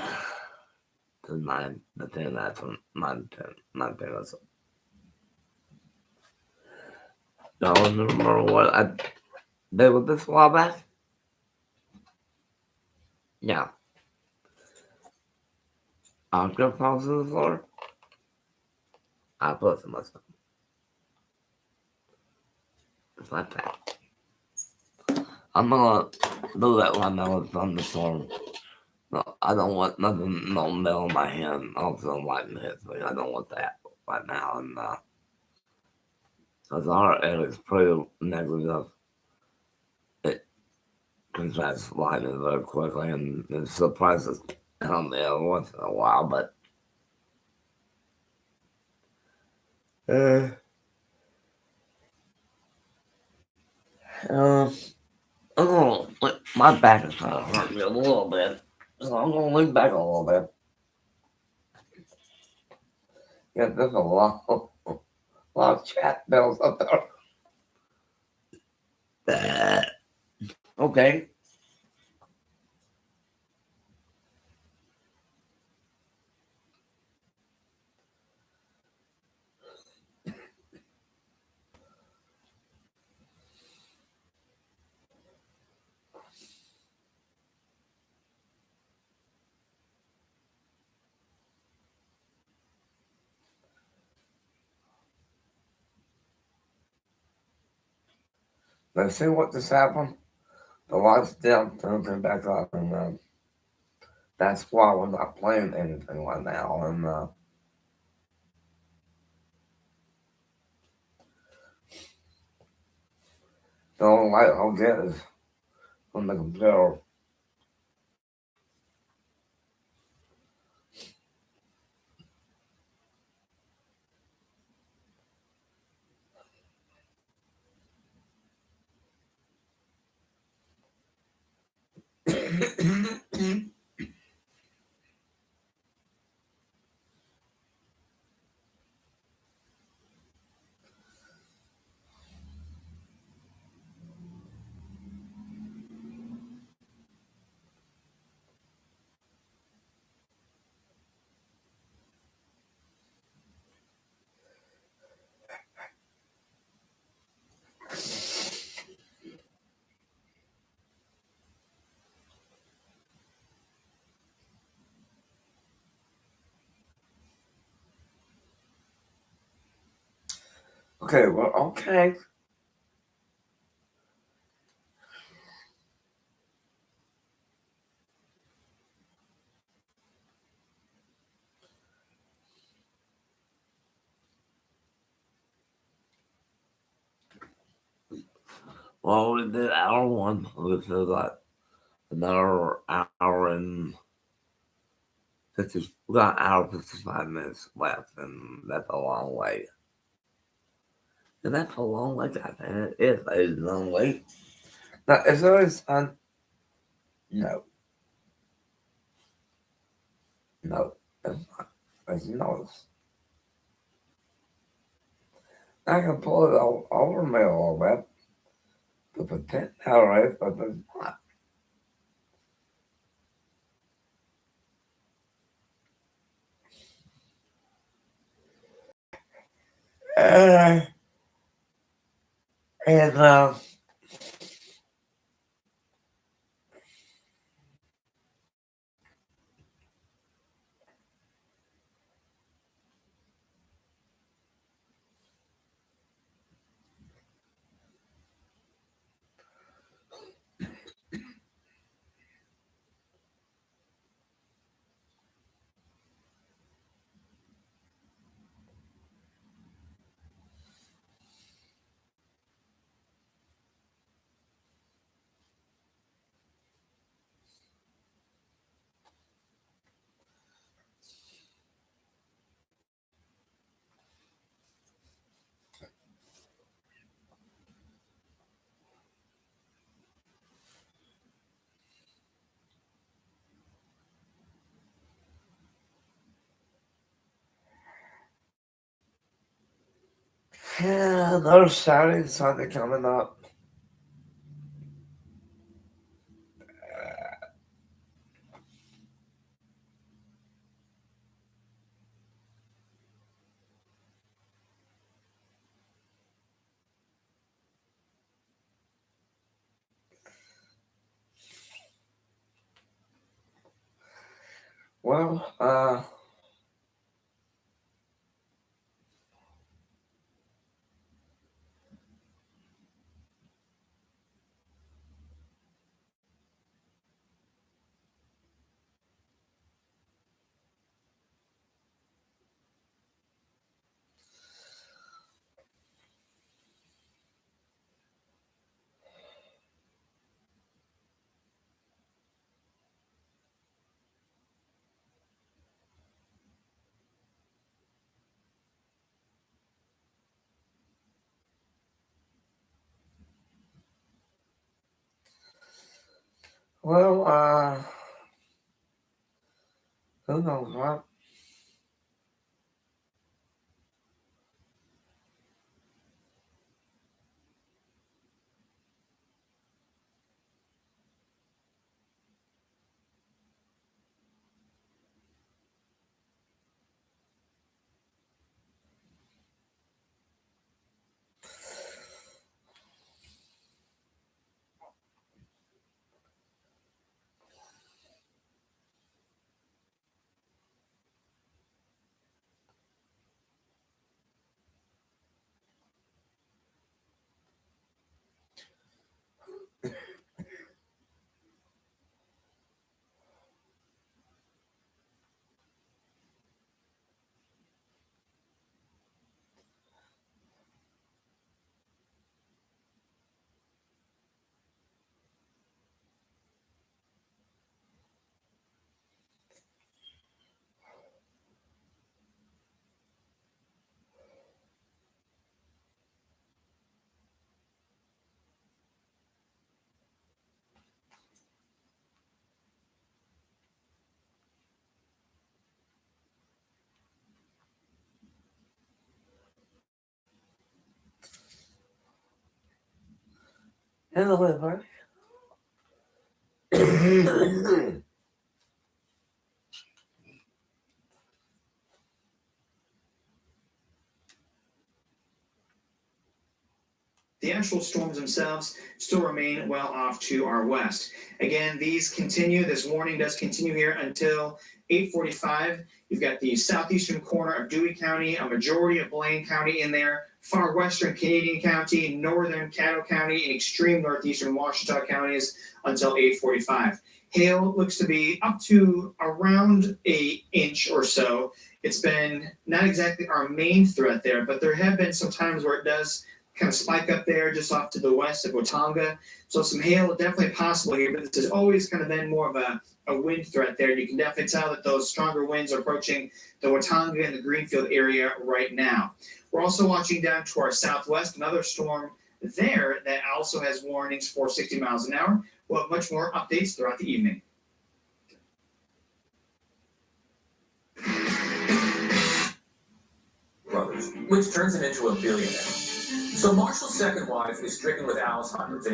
to 9 to 10. That's from 9 to 10. 9 to 10. Don't remember what I did with this a while back? Yeah. After falls to the floor, I put some myself. It's like that. I'm gonna do that when I was thunderstorm. No, I don't want nothing, no nail in my hand. Also, lightning hits me. I don't want that right now. And because our area is pretty negative, it contracts lightning very quickly, and it surprises on the other once in a while. But oh, my back is kind of hurting me a little bit, so I'm gonna lean back a little bit. Yeah, there's a lot of chat bells up there. Okay. Let's see what just happened. The lights down, turn them back up, and that's why we're not playing anything right now. And the only light I'll get is from the computer. Okay, well, okay. Well, we did hour one. We still got another hour and 50. We got an hour 55 minutes left, and that's a long way. And that's a long way, guys. And it is a long way. Now, is there a sun? No. No, it's not. It's noise. I can pull it over me a little bit to pretend alright, but it's not. Uh, and Yeah, those sightings started coming up. Well, well, who knows what? Anyway, buddy. The actual storms themselves still remain well off to our west. Again, these continue. This warning does continue here until 8:45. You've got the southeastern corner of Dewey County, a majority of Blaine County in there, far western Canadian County, northern Caddo County, and extreme northeastern Washita counties until 8:45. Hail looks to be up to around an inch or so. It's been not exactly our main threat there, but there have been some times where it does kind of spike up there just off to the west of Watauga. So some hail definitely possible here, but this has always kind of been more of a wind threat there. You can definitely tell that those stronger winds are approaching the Watauga and the Greenfield area right now. We're also watching down to our southwest, another storm there that also has warnings for 60 miles an hour. We'll have much more updates throughout the evening. Brothers, which turns him into a billionaire. So Marshall's second wife is stricken with Alzheimer's.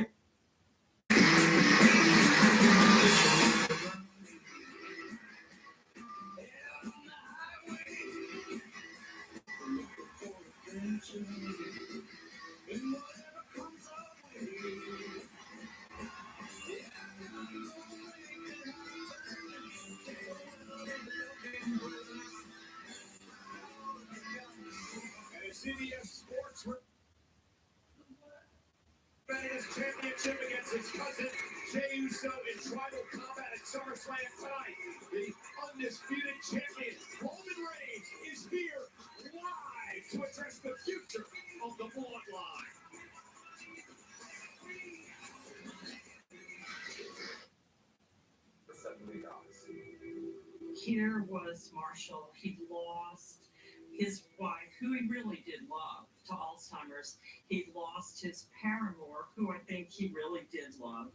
CBS Sports championship against his cousin Jey Uso in tribal combat at SummerSlam tonight. The undisputed champion Roman Reigns is here live to address the future of the Bloodline. Here was Marshall. He lost his wife, who he really did love, to Alzheimer's. He lost his paramour, who I think he really did love,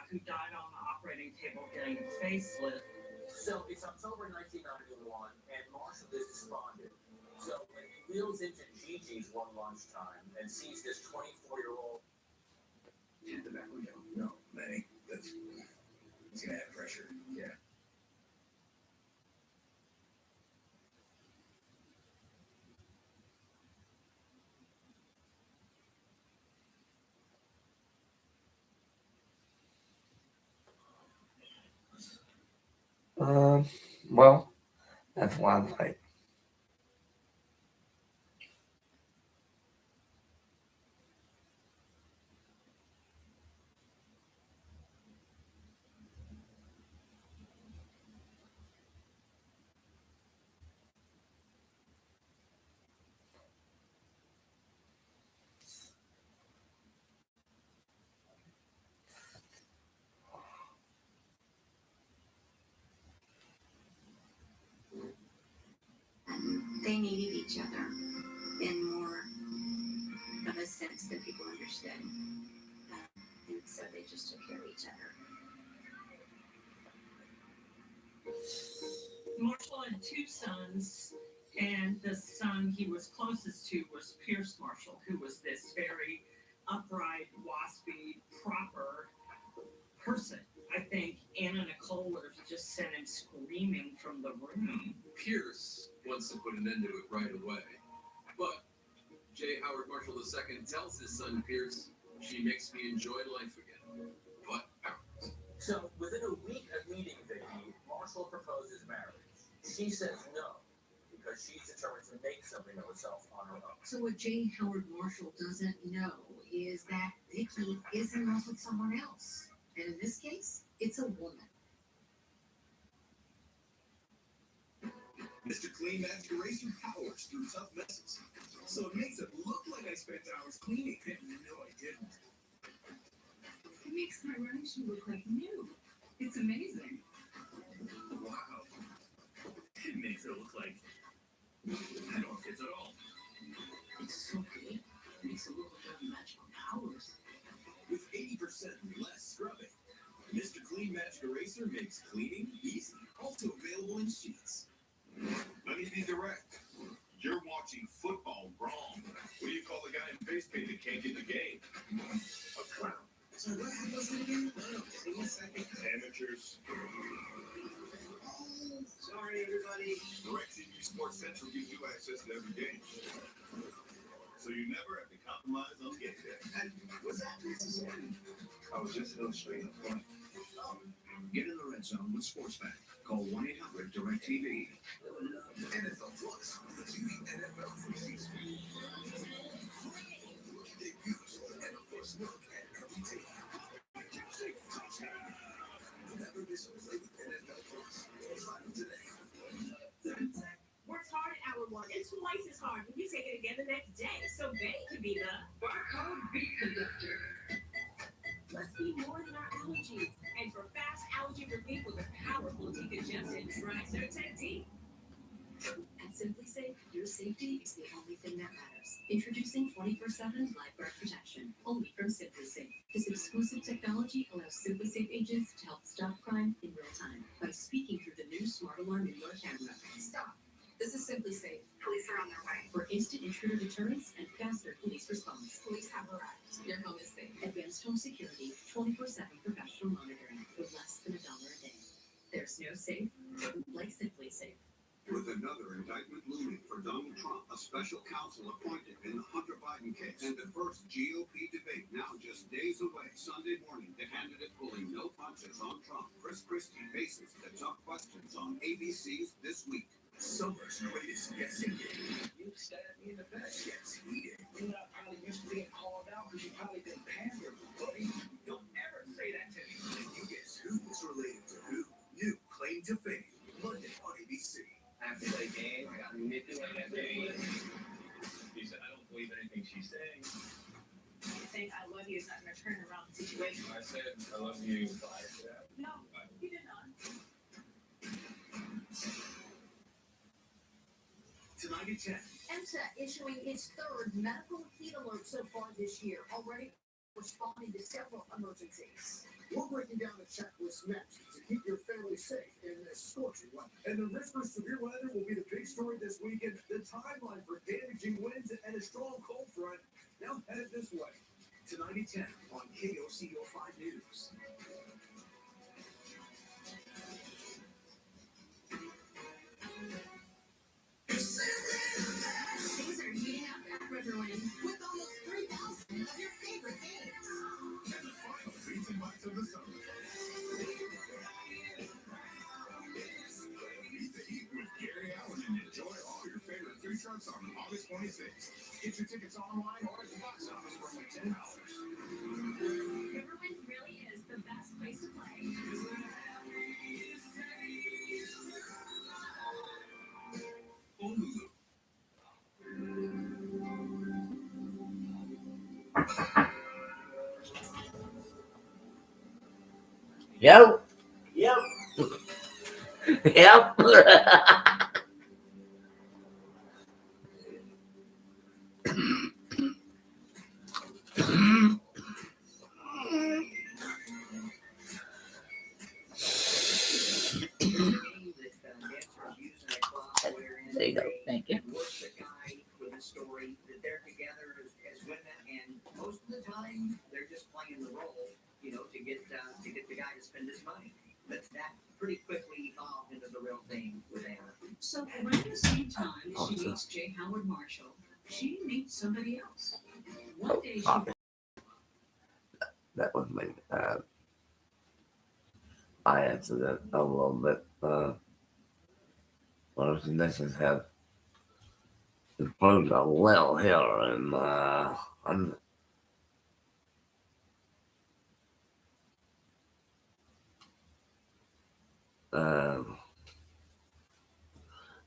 who died on the operating table getting a facelift. So it's October 1991, and Marshall is despondent. So when he wheels into Gigi's one lunchtime and sees this 24-year-old. Hit the back window. No, Manny. He's gonna add pressure. Yeah. Well, that's one thing. They needed each other in more of a sense that people understood. And so they just took care of each other. Marshall had two sons, and the son he was closest to was Pierce Marshall, who was this very upright, waspy, proper person. I think Anna Nicole would have just sent him screaming from the room. Pierce wants to put an end to it right away. But J. Howard Marshall II tells his son Pierce, she makes me enjoy life again. But So within a week of meeting Vicky, Marshall proposes marriage. She says no because she's determined to make something of herself on her own. So what J. Howard Marshall doesn't know is that Vicky is in love with someone else. And in this case, it's a woman. Mr. Clean Magic Eraser powers through tough messes. So it makes it look like I spent hours cleaning it. No, I didn't. It makes my running shoe look like new. It's amazing. Wow. It makes it look like I don't fit at all. It's so good. It makes it look like I have magical powers. With 80% less scrubbing, Mr. Clean Magic Eraser makes cleaning easy. Also available in sheets. Let me be direct. You're watching football wrong. What do you call the guy in face paint that can't get the game? A clown. So what happens again? Amateurs. Sorry, everybody. DirecTV Sports Central gives you access to every game. So you never have to compromise on game day. And what's that necessary? I was just illustrating a point. Get in the red zone with SportsBet. Call 1-800-DirecTV. NFL Plus. NFL 360. Debuts and a first look at every team. Never miss a play with NFL Plus. Sign up today. Works hard at hour one and twice as hard when you take it again the next day. So they could be the barcode beat conductor. Must be more than our allergies. And for fast allergy relief with a powerful decongestant, try Zyrtec D. At Simply Safe, your safety is the only thing that matters. Introducing 24/7 live birth protection, only from Simply Safe. This exclusive technology allows Simply Safe agents to help stop crime in real time by speaking through the new smart alarm indoor camera. Stop. This is Simply Safe. Police are on their way. For instant intruder deterrence and faster police response. Police have arrived. Your home is safe. Advanced home security, 24/7 professional monitoring for less than $1 a day. There's no safe like Simply Safe. With another indictment looming for Donald Trump, a special counsel appointed in the Hunter Biden case, and the first GOP debate now just days away. Sunday morning, the candidate pulling no punches on Trump, Chris Christie, faces the tough questions on ABC's This Week. Summer's greatest guessing game. You stabbed me in the back. Yes, he did. You're not probably used to being called out because you've probably been pandered, buddy. Don't ever say that to me. And you guess who is related to who? New Claim to Fame, Monday on ABC. After the game, I got manipulated that game. He said, I don't believe anything she's saying. Saying I love you is not going to turn around the situation. I said, I love you. No, you did not. Tonight at 10. EMSA issuing its third medical heat alert so far this year, already responding to several emergencies. We're breaking down the checklist next to keep your family safe in this scorching weather. And the risk for severe weather will be the big story this weekend, the timeline for damaging winds and a strong cold front now headed this way. Tonight at 10 on KOCO 5 News. Things are heating up at Riverwind with almost 3,000 of your favorite games. And the final beats and bites of the summer. Beat the heat with Gary Allen and enjoy all your favorite food trucks on August 26th. Get your tickets online or at the box office for only $10. Riverwind really is the best place to play. Yep. Yep. Yep. There you go. Thank you. With a story that they're together as women, and most of the time they're just playing the role, you know, to get the guy to spend his money. But that pretty quickly evolved into the real thing with Anna. So around the same time as she meets J. Howard Marshall, she meets somebody else. One day she That was me. I answered it a little bit. Well, this is have improved a little here, and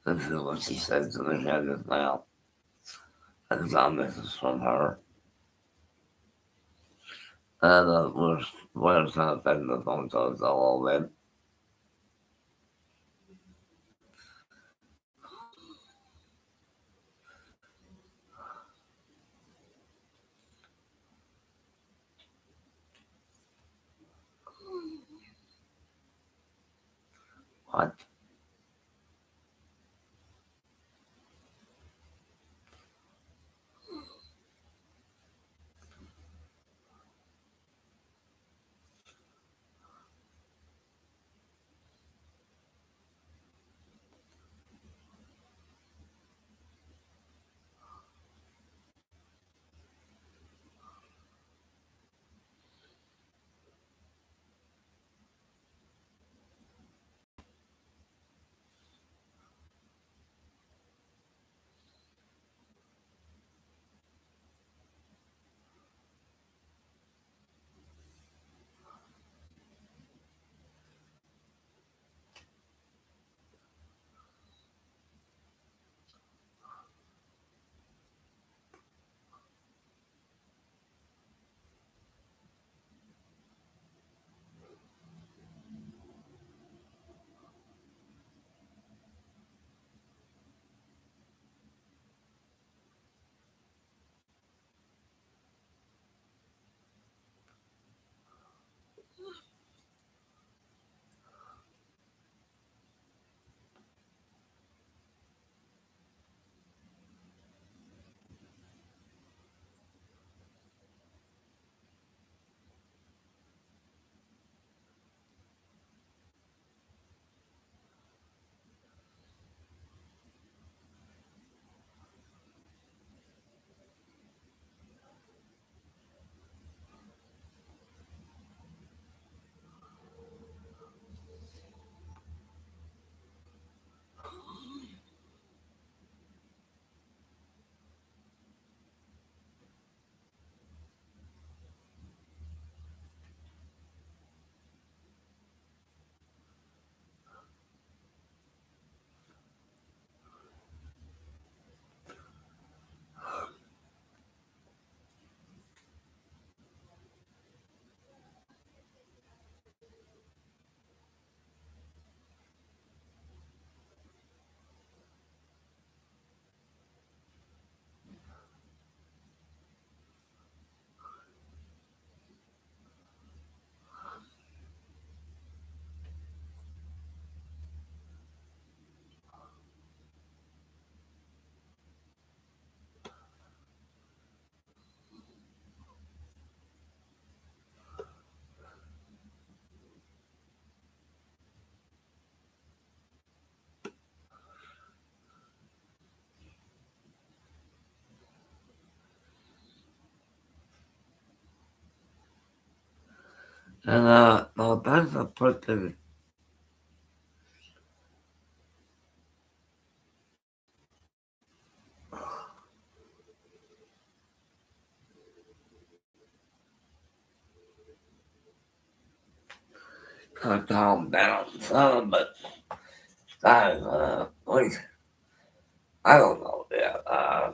this is what she said to me here just now. And this is from her. And we're kind of taking the phone calls a little bit. What? And no, that's a pretty calm down some, but that is like I don't know, yeah.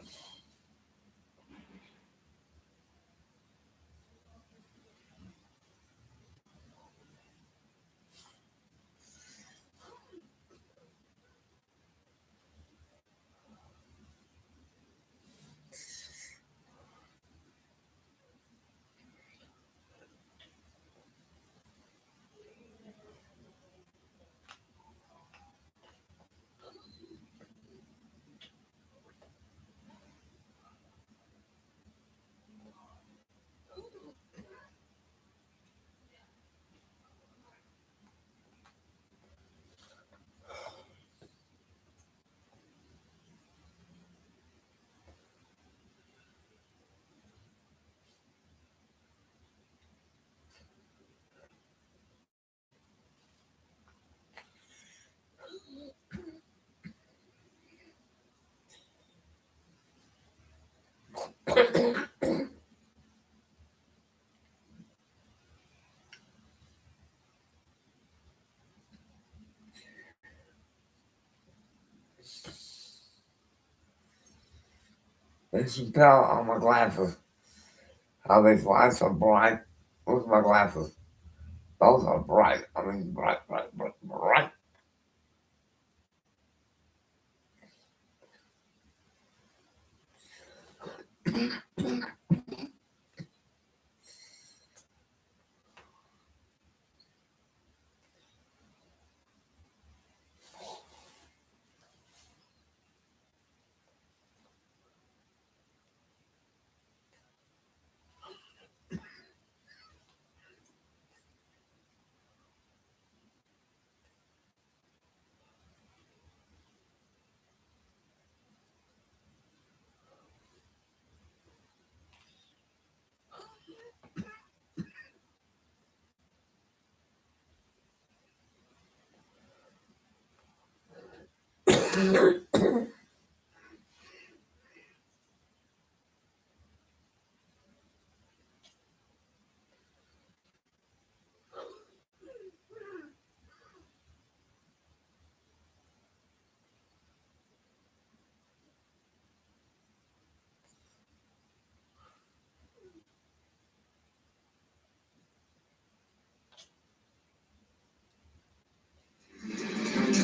You can tell on my glasses how these lights are bright. Look at my glasses. Those are bright. I mean, bright, bright, bright, bright.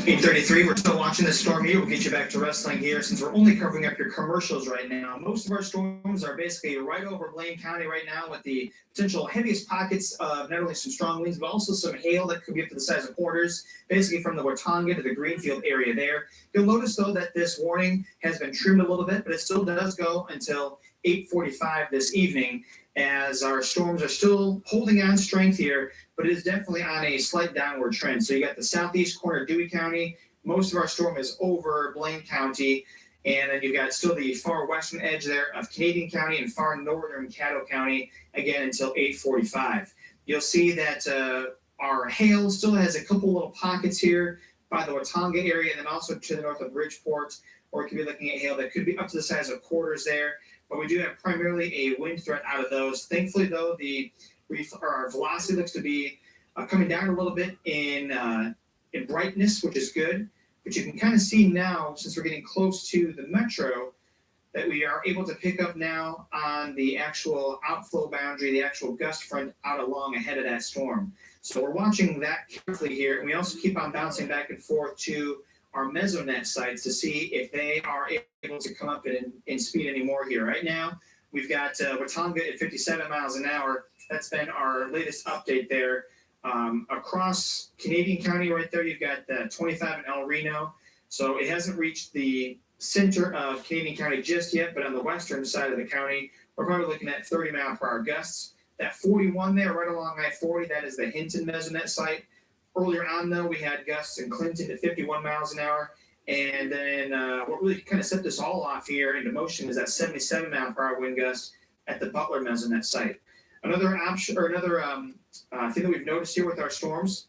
Eight 33, we're still watching the storm here. We'll get you back to wrestling here since we're only covering up your commercials right now. Most of our storms are basically right over Blaine County right now with the potential heaviest pockets of not only some strong winds, but also some hail that could be up to the size of quarters, basically from the Watonga to the Greenfield area there. You'll notice, though, that this warning has been trimmed a little bit, but it still does go until 8:45 this evening as our storms are still holding on strength here, but it is definitely on a slight downward trend. So you got the southeast corner of Dewey County. Most of our storm is over Blaine County. And then you've got still the far western edge there of Canadian County and far northern Caddo County, again, until 8:45. You'll see that our hail still has a couple little pockets here by the Watonga area and then also to the north of Bridgeport, or it could be looking at hail that could be up to the size of quarters there. But we do have primarily a wind threat out of those. Thankfully, though, our velocity looks to be coming down a little bit in brightness, which is good. But you can kind of see now, since we're getting close to the metro, that we are able to pick up now on the actual outflow boundary, the actual gust front out along ahead of that storm. So we're watching that carefully here. And we also keep on bouncing back and forth to our mesonet sites to see if they are able to come up in speed anymore here. Right now, we've got Watonga at 57 miles an hour. That's been our latest update there. Across Canadian County right there, you've got 25 in El Reno. So it hasn't reached the center of Canadian County just yet, but on the western side of the county, we're probably looking at 30 mile per hour gusts. That 41 there, right along I-40, that is the Hinton mesonet site. Earlier on, though, we had gusts in Clinton at 51 miles an hour. And then what really kind of set this all off here into motion is that 77 mile per hour wind gust at the Butler mesonet site. Another option or another thing that we've noticed here with our storms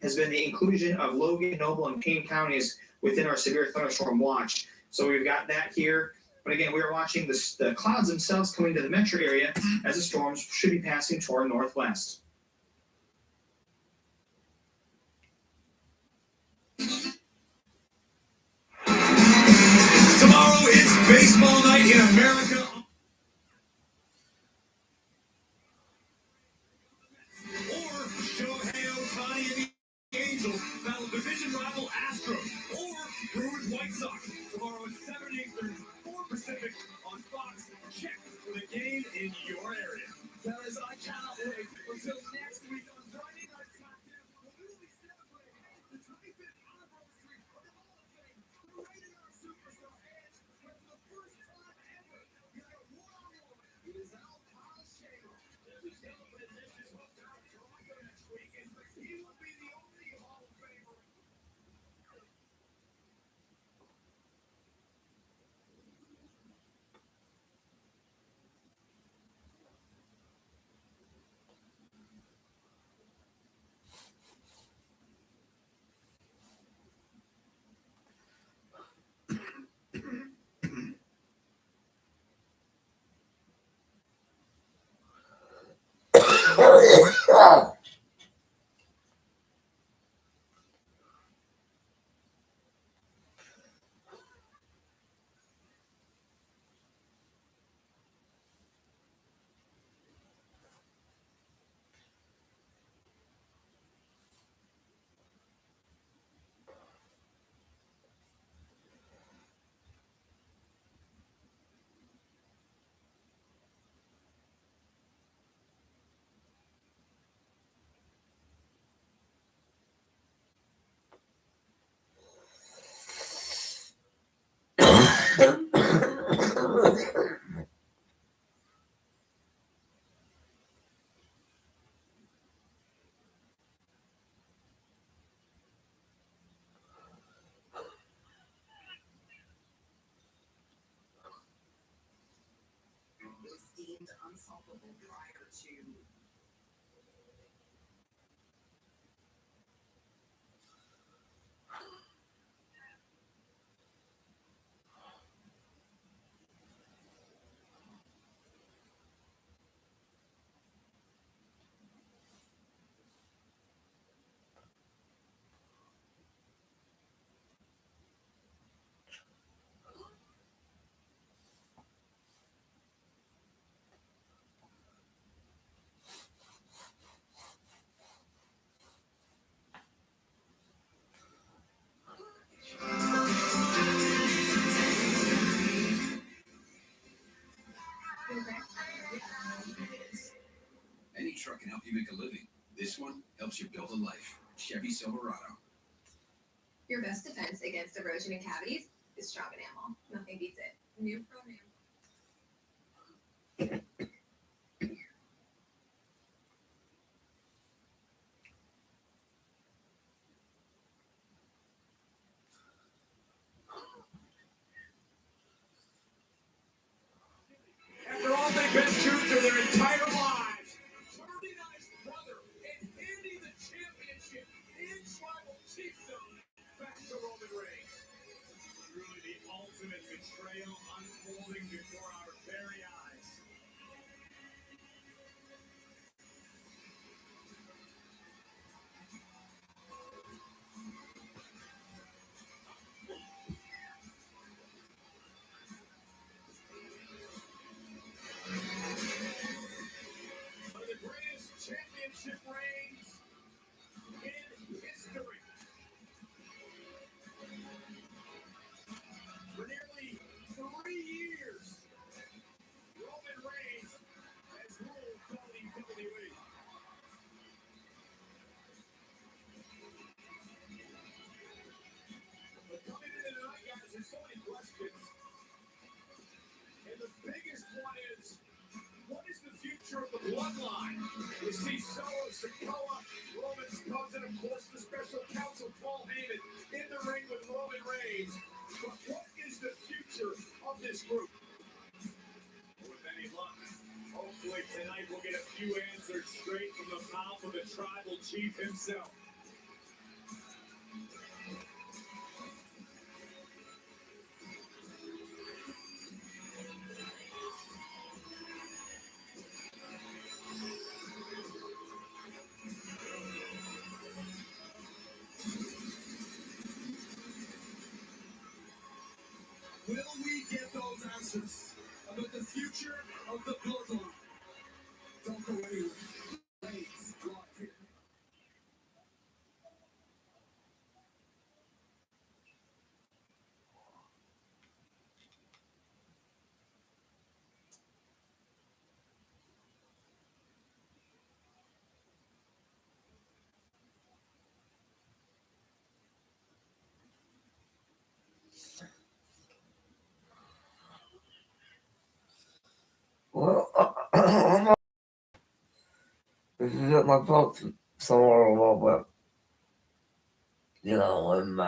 has been the inclusion of Logan, Noble, and Payne counties within our severe thunderstorm watch. So we've got that here. But again, we are watching the clouds themselves coming to the metro area as the storms should be passing to our northwest. Tomorrow is baseball night in America. Or Shohei Ohtani and the Angels battle division rival Astros. Or Brewers White Sox. Tomorrow at 7 Eastern, 4 Pacific on Fox. Check for the game in your area. Fellas, I cannot wait until next week on Friday Night SmackDown. We will be celebrating the 25th anniversary of the Hall of Fame. The Rated R Superstar Edge, for the first time ever. You have a one-on-one. It is Al Kyle Shaver. We celebrate this is hooked out Toronto next week, and he will be the only Hall of Famer. Was deemed unsolvable prior to Any truck can help you make a living. This one helps you build a life. Chevy Silverado. Your best defense against erosion and cavities is strong enamel. Nothing beats it. New Pro Enamel. After all they've been through their entire lives, Jordy and his brother and handing the championship in tribal chiefdom back to Roman Reigns. Truly the ultimate betrayal unfolding before our very eyes. One of the greatest championship reigns in history. For nearly 3 years, Roman Reigns has ruled WWE. But coming into tonight, guys, there's so many questions. And the biggest one is, what is the future of the bloodline? We see Solo Sikoa, Roman's cousin, of course, the special counsel Paul Heyman in the ring with Roman Reigns. But what is the future of this group? With any luck, hopefully tonight we'll get a few himself. Will we get those answers about the future of the bloodline? Don't go anywhere. Blades locked in. Well, if you get my thoughts somewhere a little bit, you know, and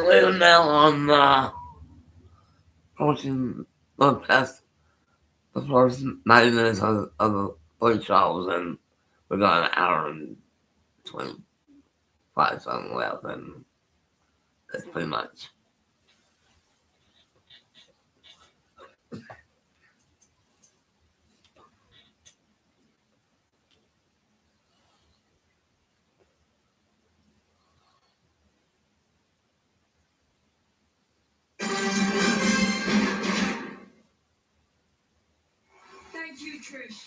we're now on approaching the past the first 90 minutes of the play shows, and we got an hour and 25 something left, and that's pretty much. Thank you, Trish.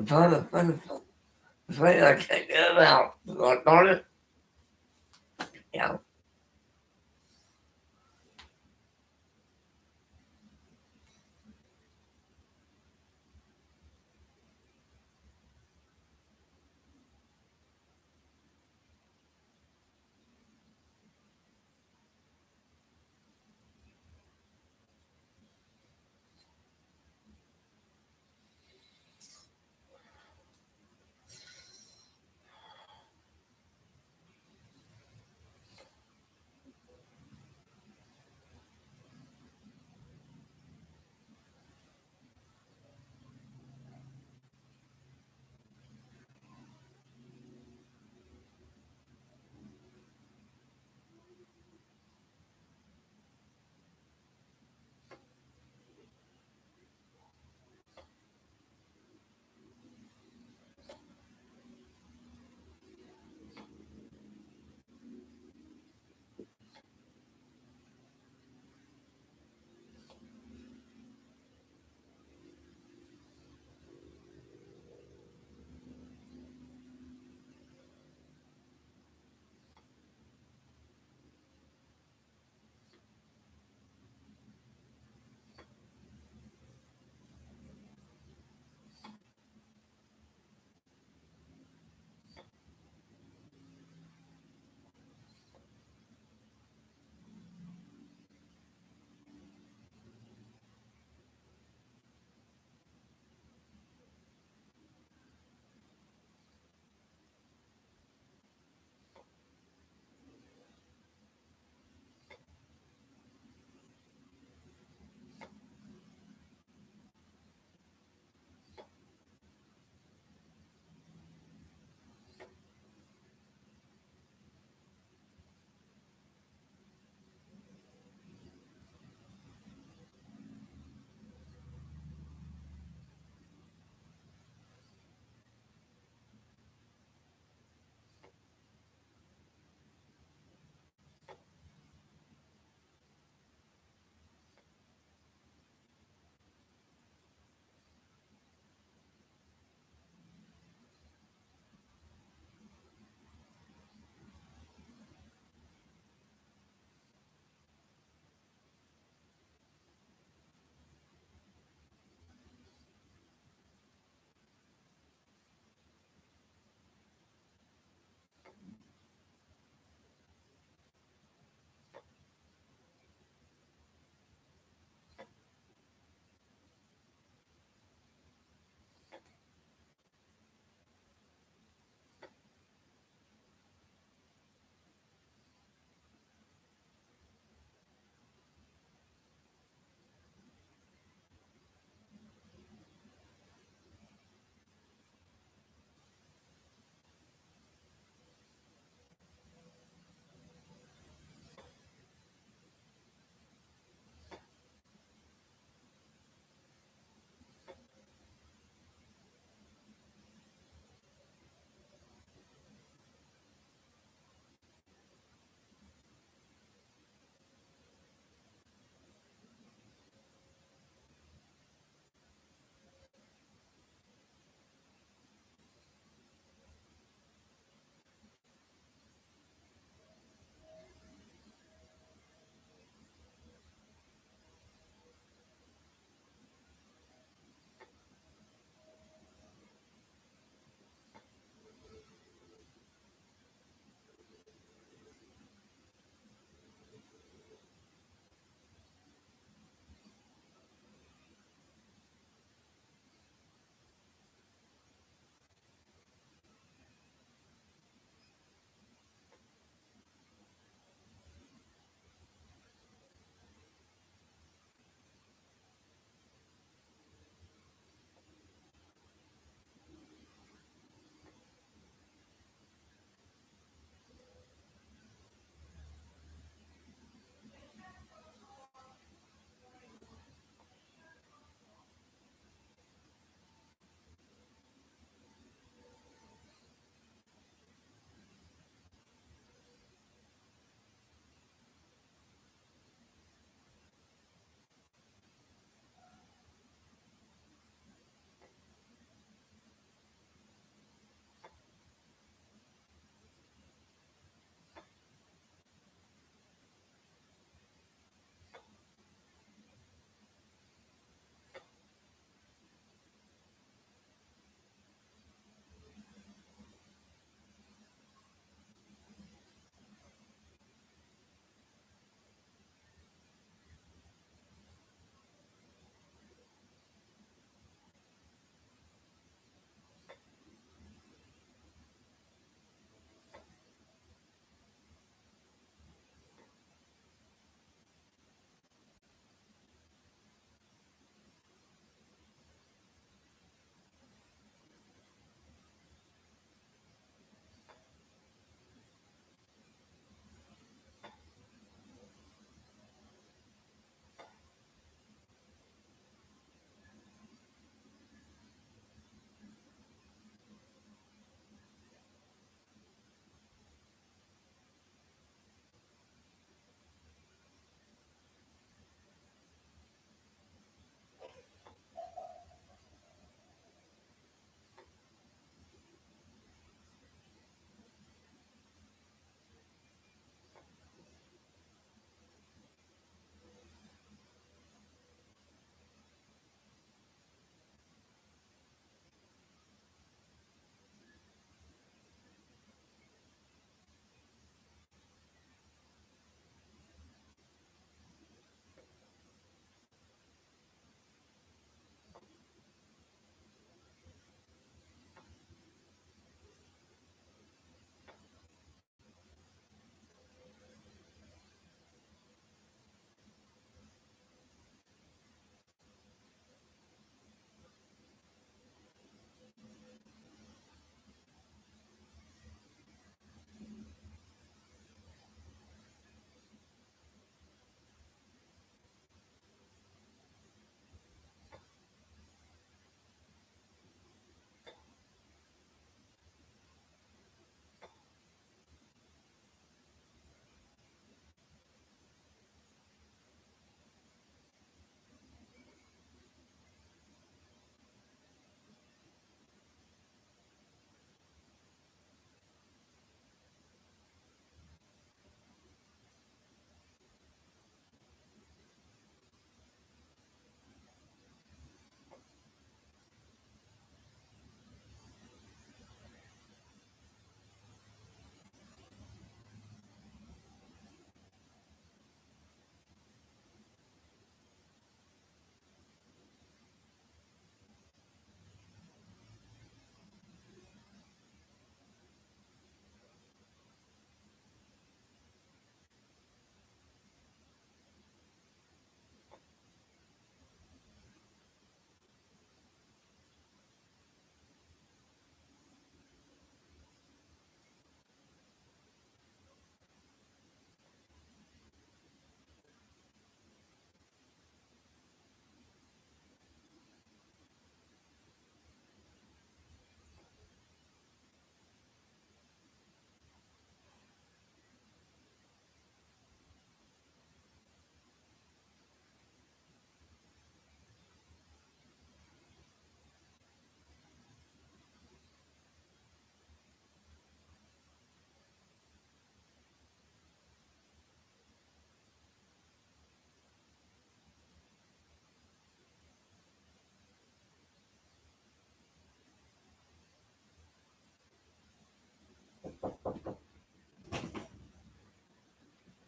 I'm trying to finish it. It's like I can't get it out. So darn it. Yeah.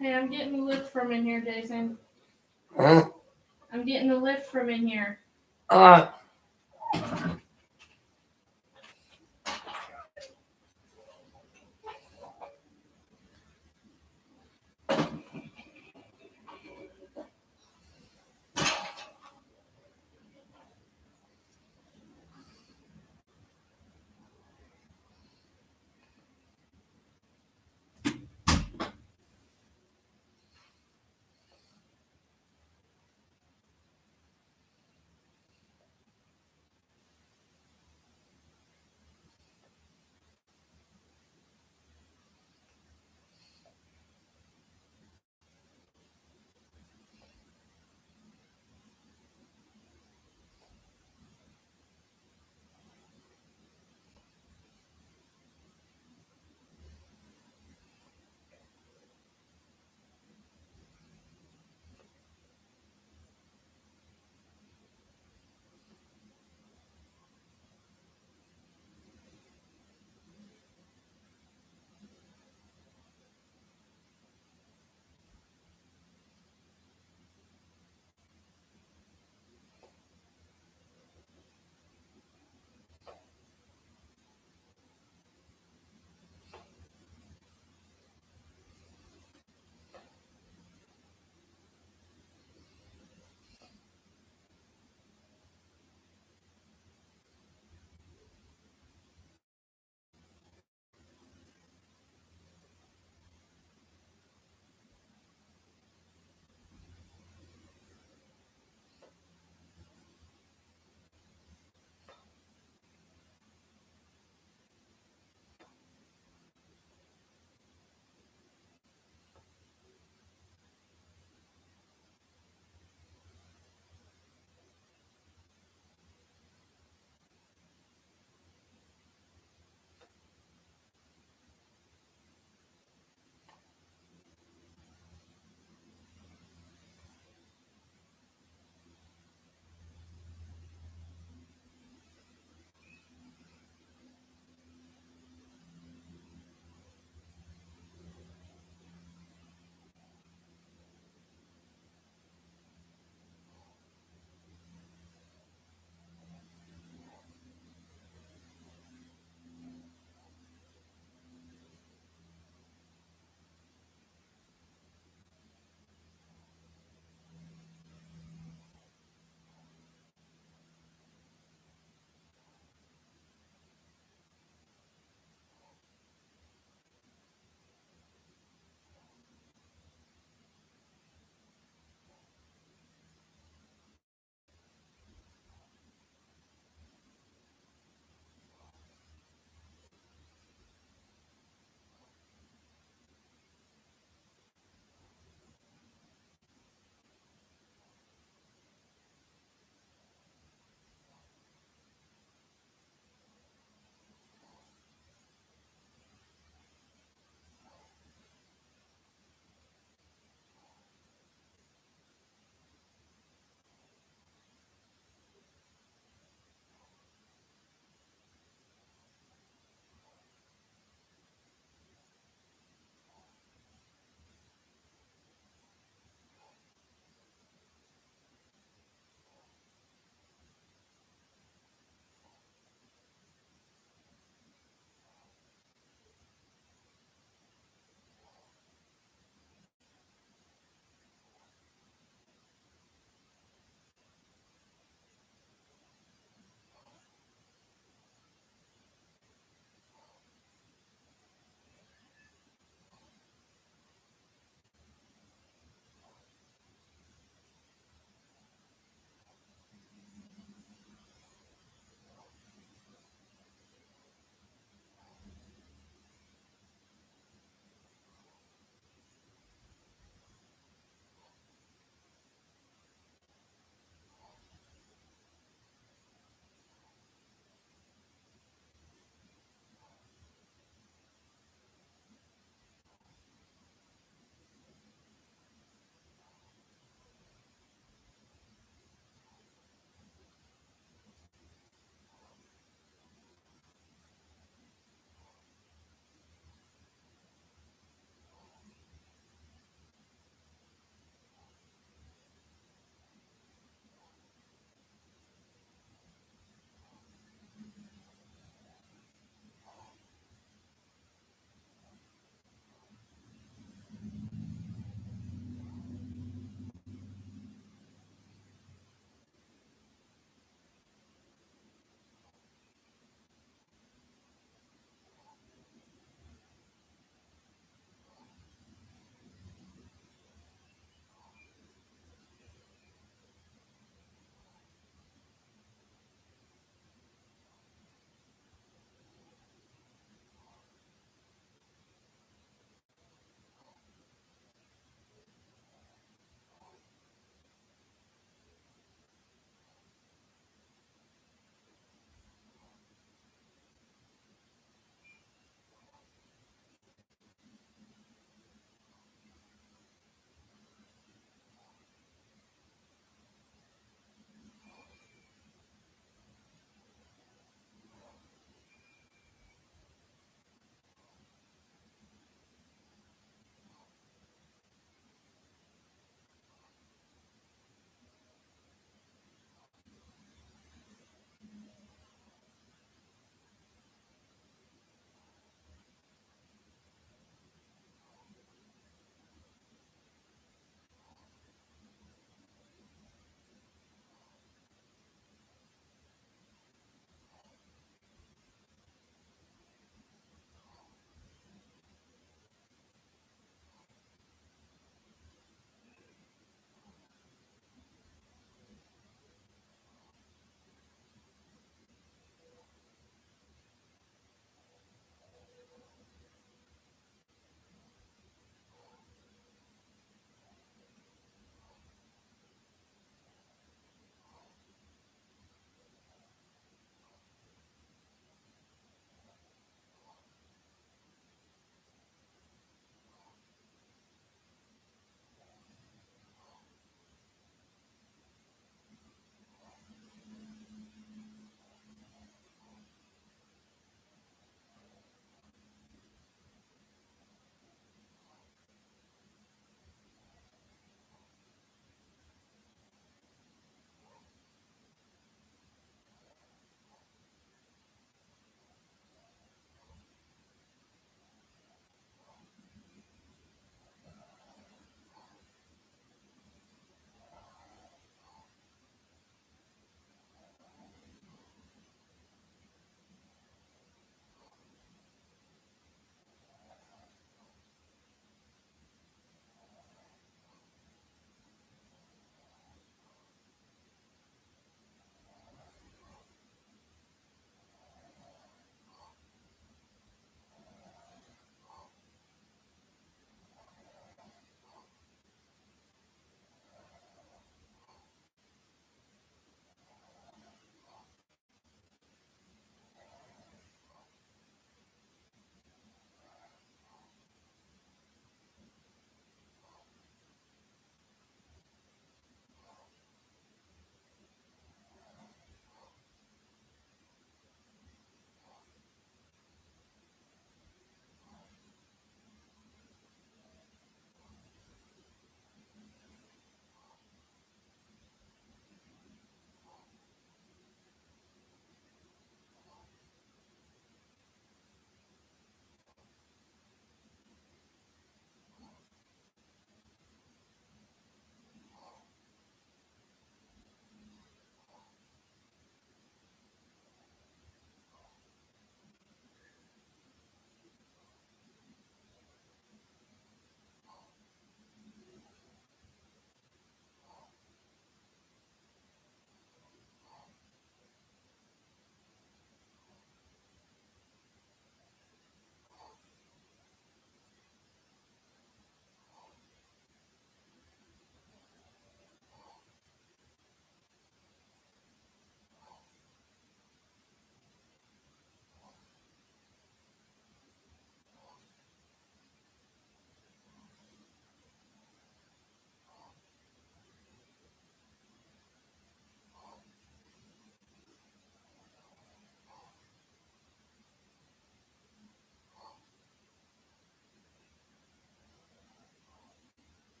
Hey, I'm getting a lift from in here, Jason. Huh? I'm getting a lift from in here.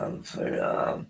let's see, I'm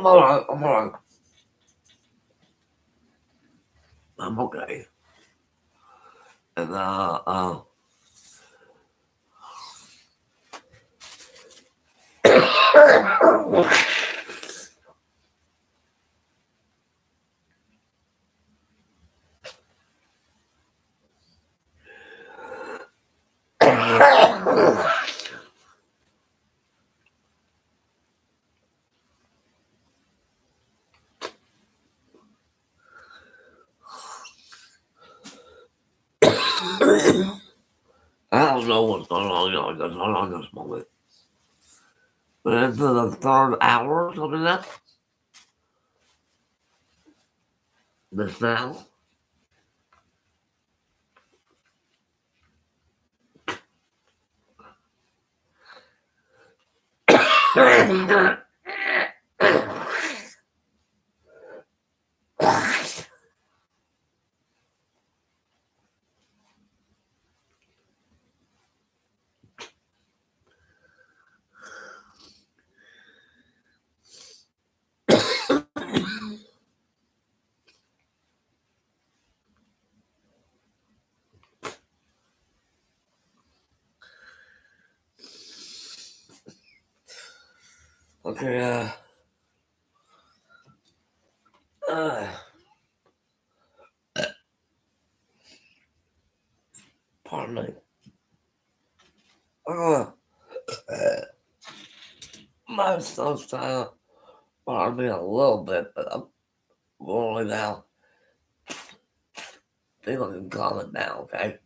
alright, I'm alright. I'm okay. And, I don't know what's going on this moment. But into the third hour or something like that. This now. Okay, pardon me. My stuff's trying to bother me a little bit, but I'm rolling now. People can calm it down, okay?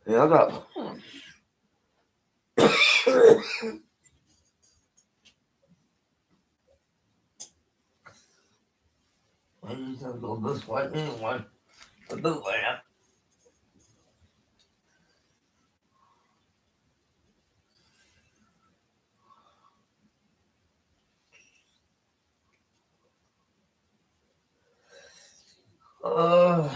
Yeah, I got. I just have to go this way anyway. To do that. Uh,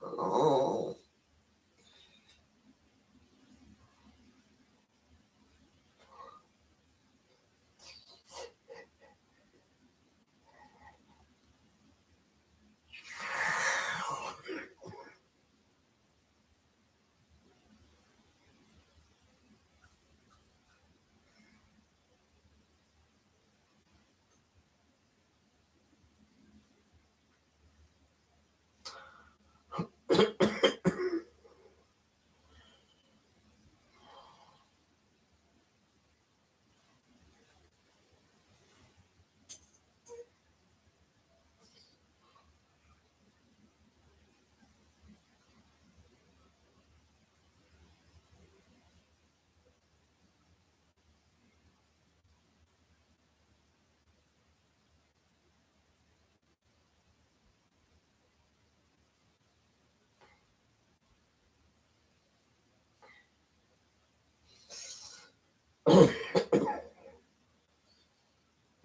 Oh.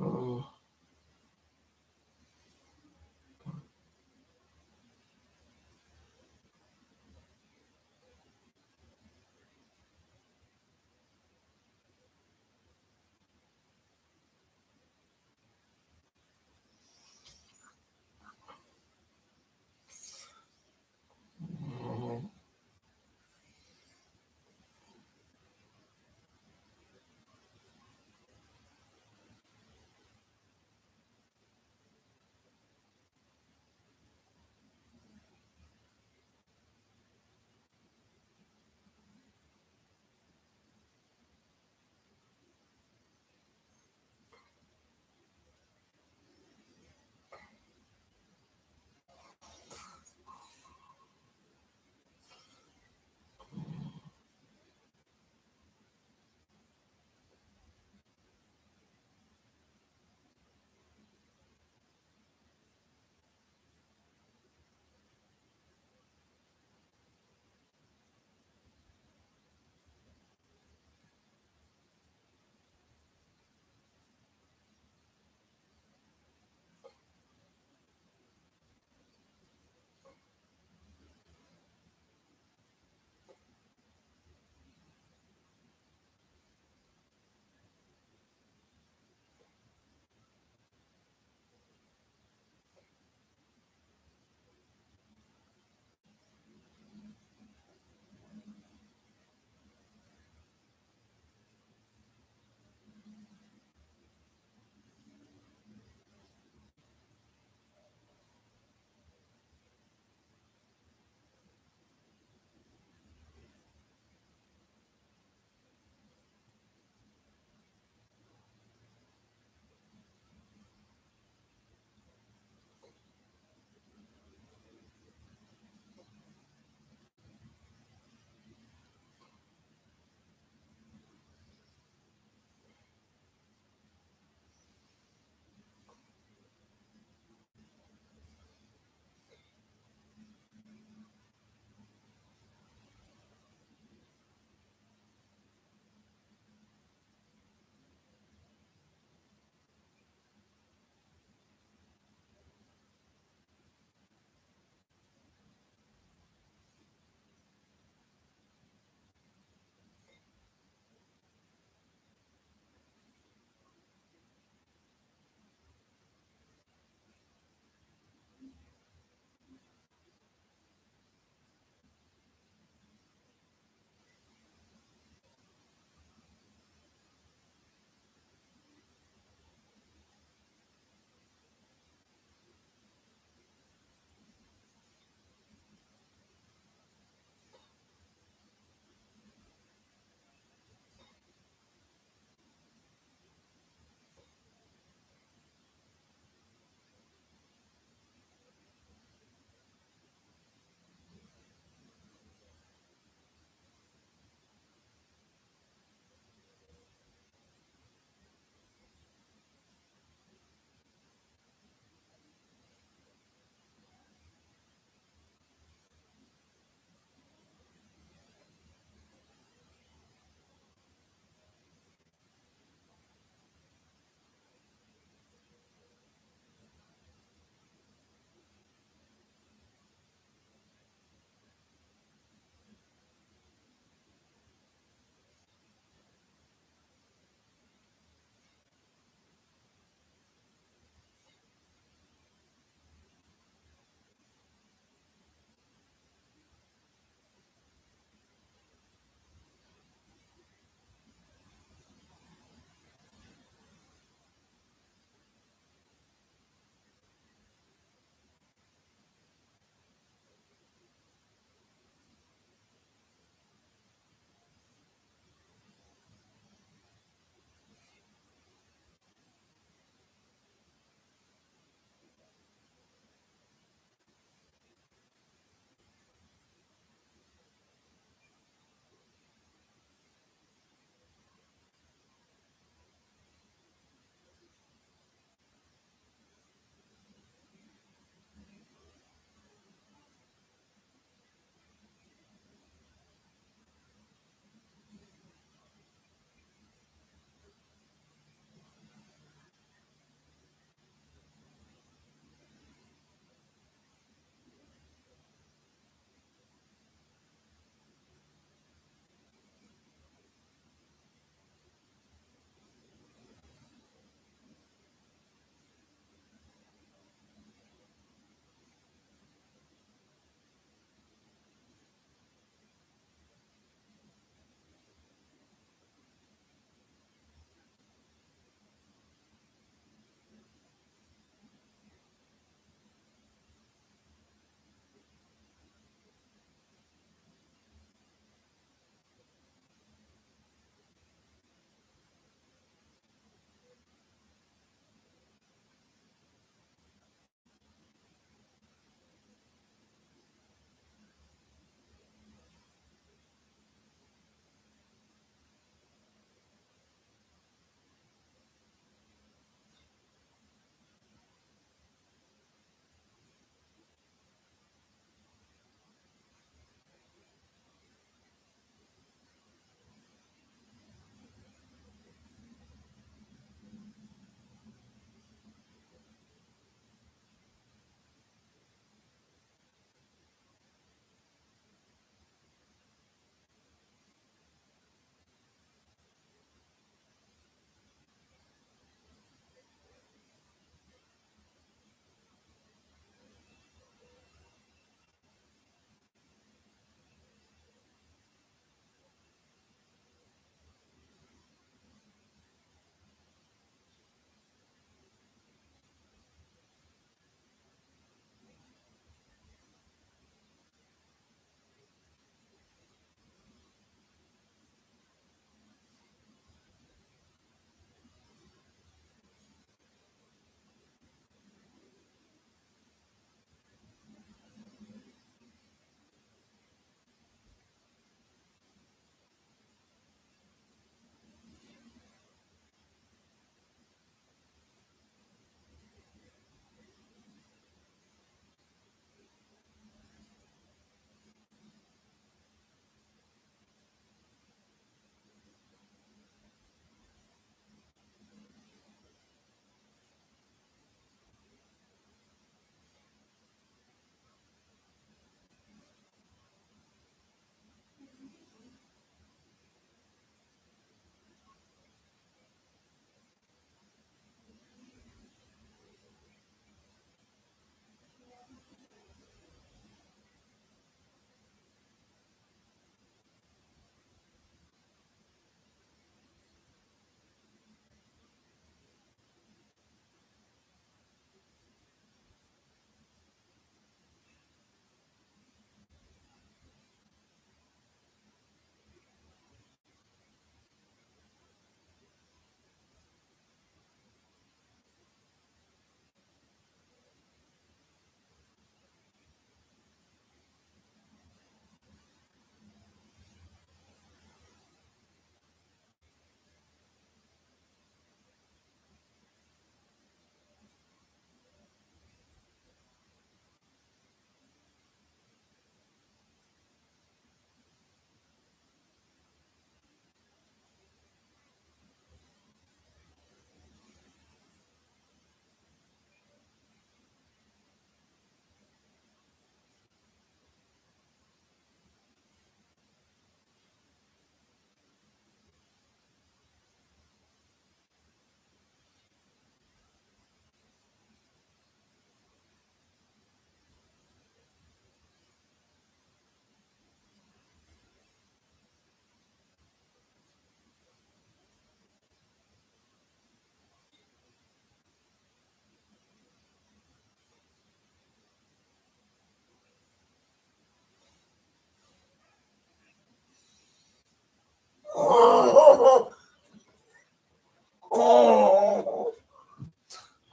Oh.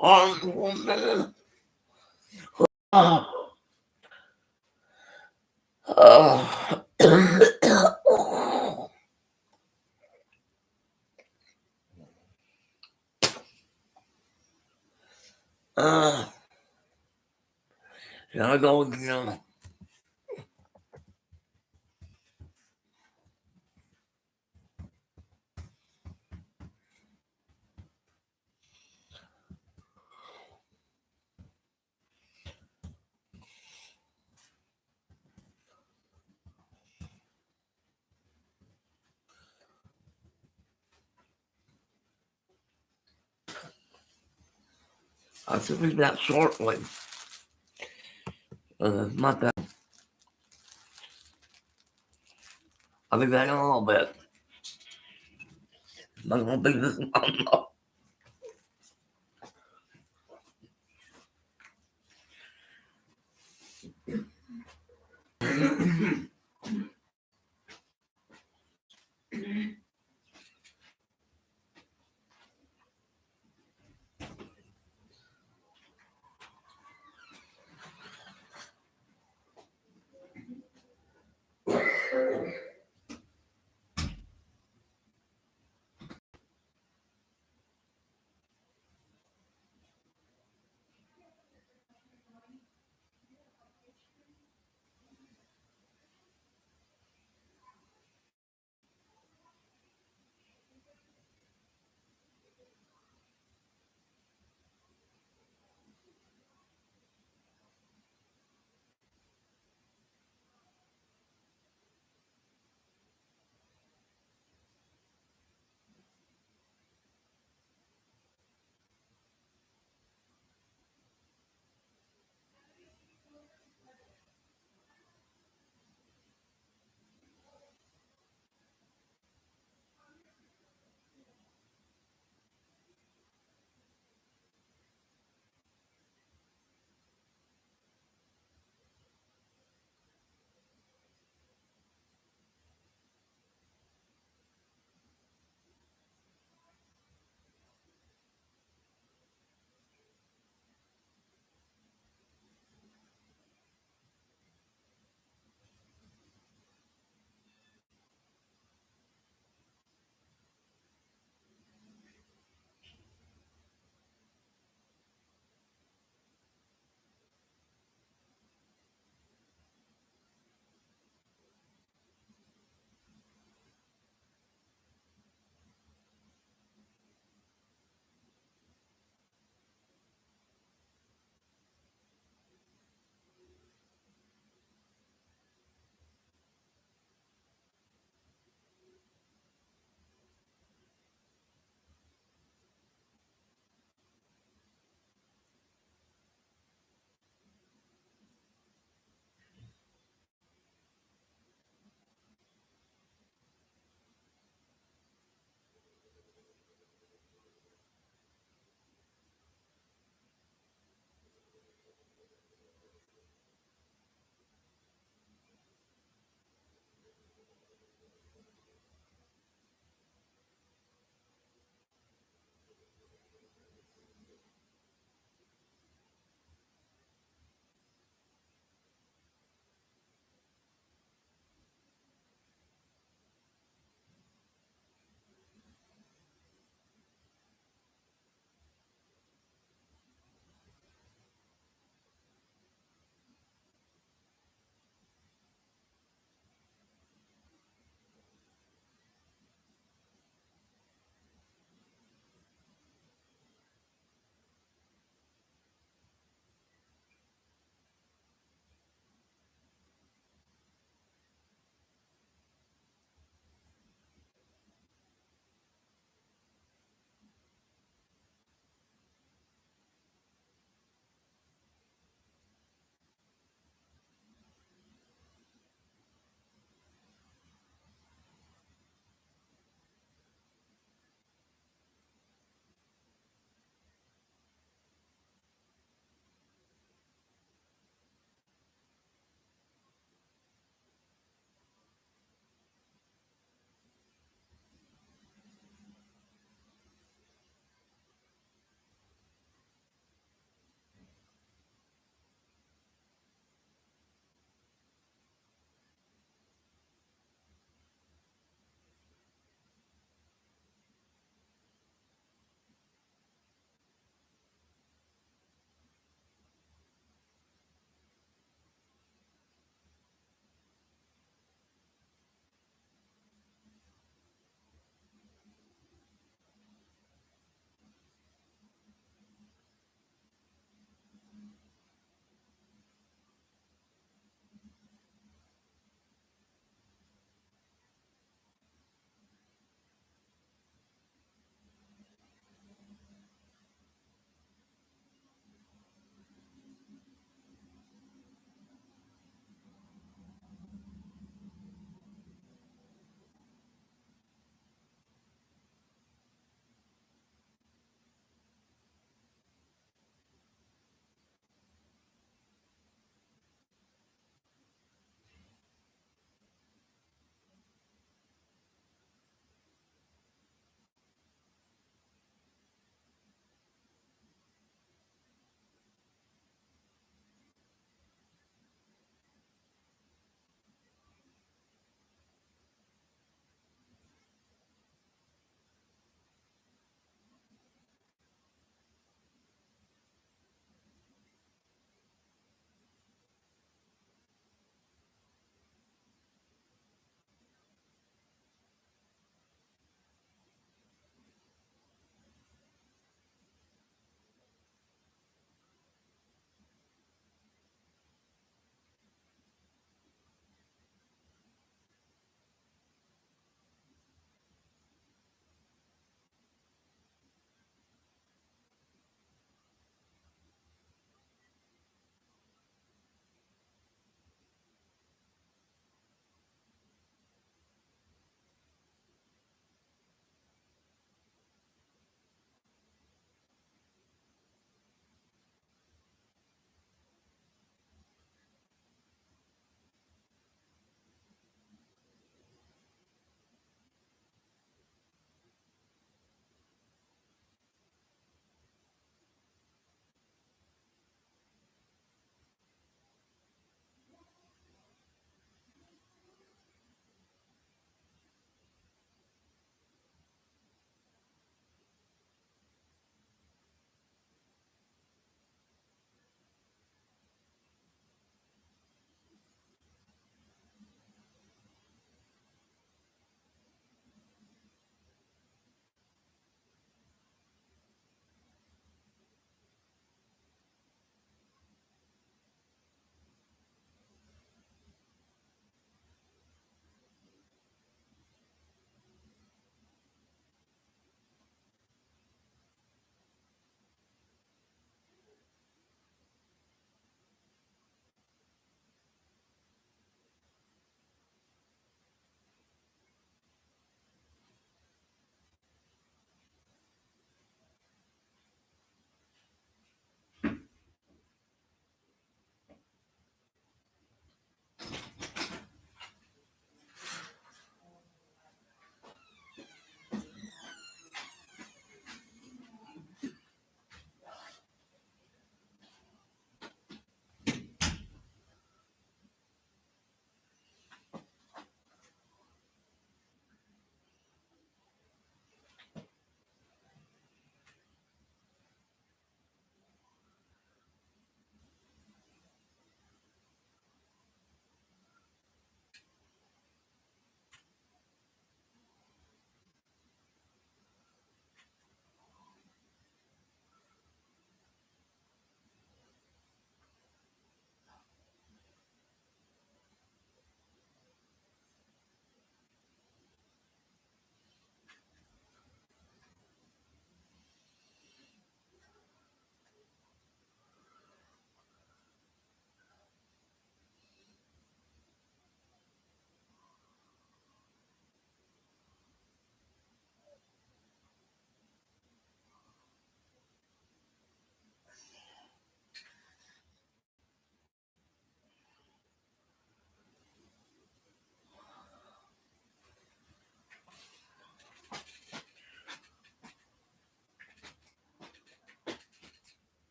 on 1 minute. Oh. Oh. Gotta go again. I should be that shortly. It's not that. I'll be back in a little bit. I'm not gonna be this long though.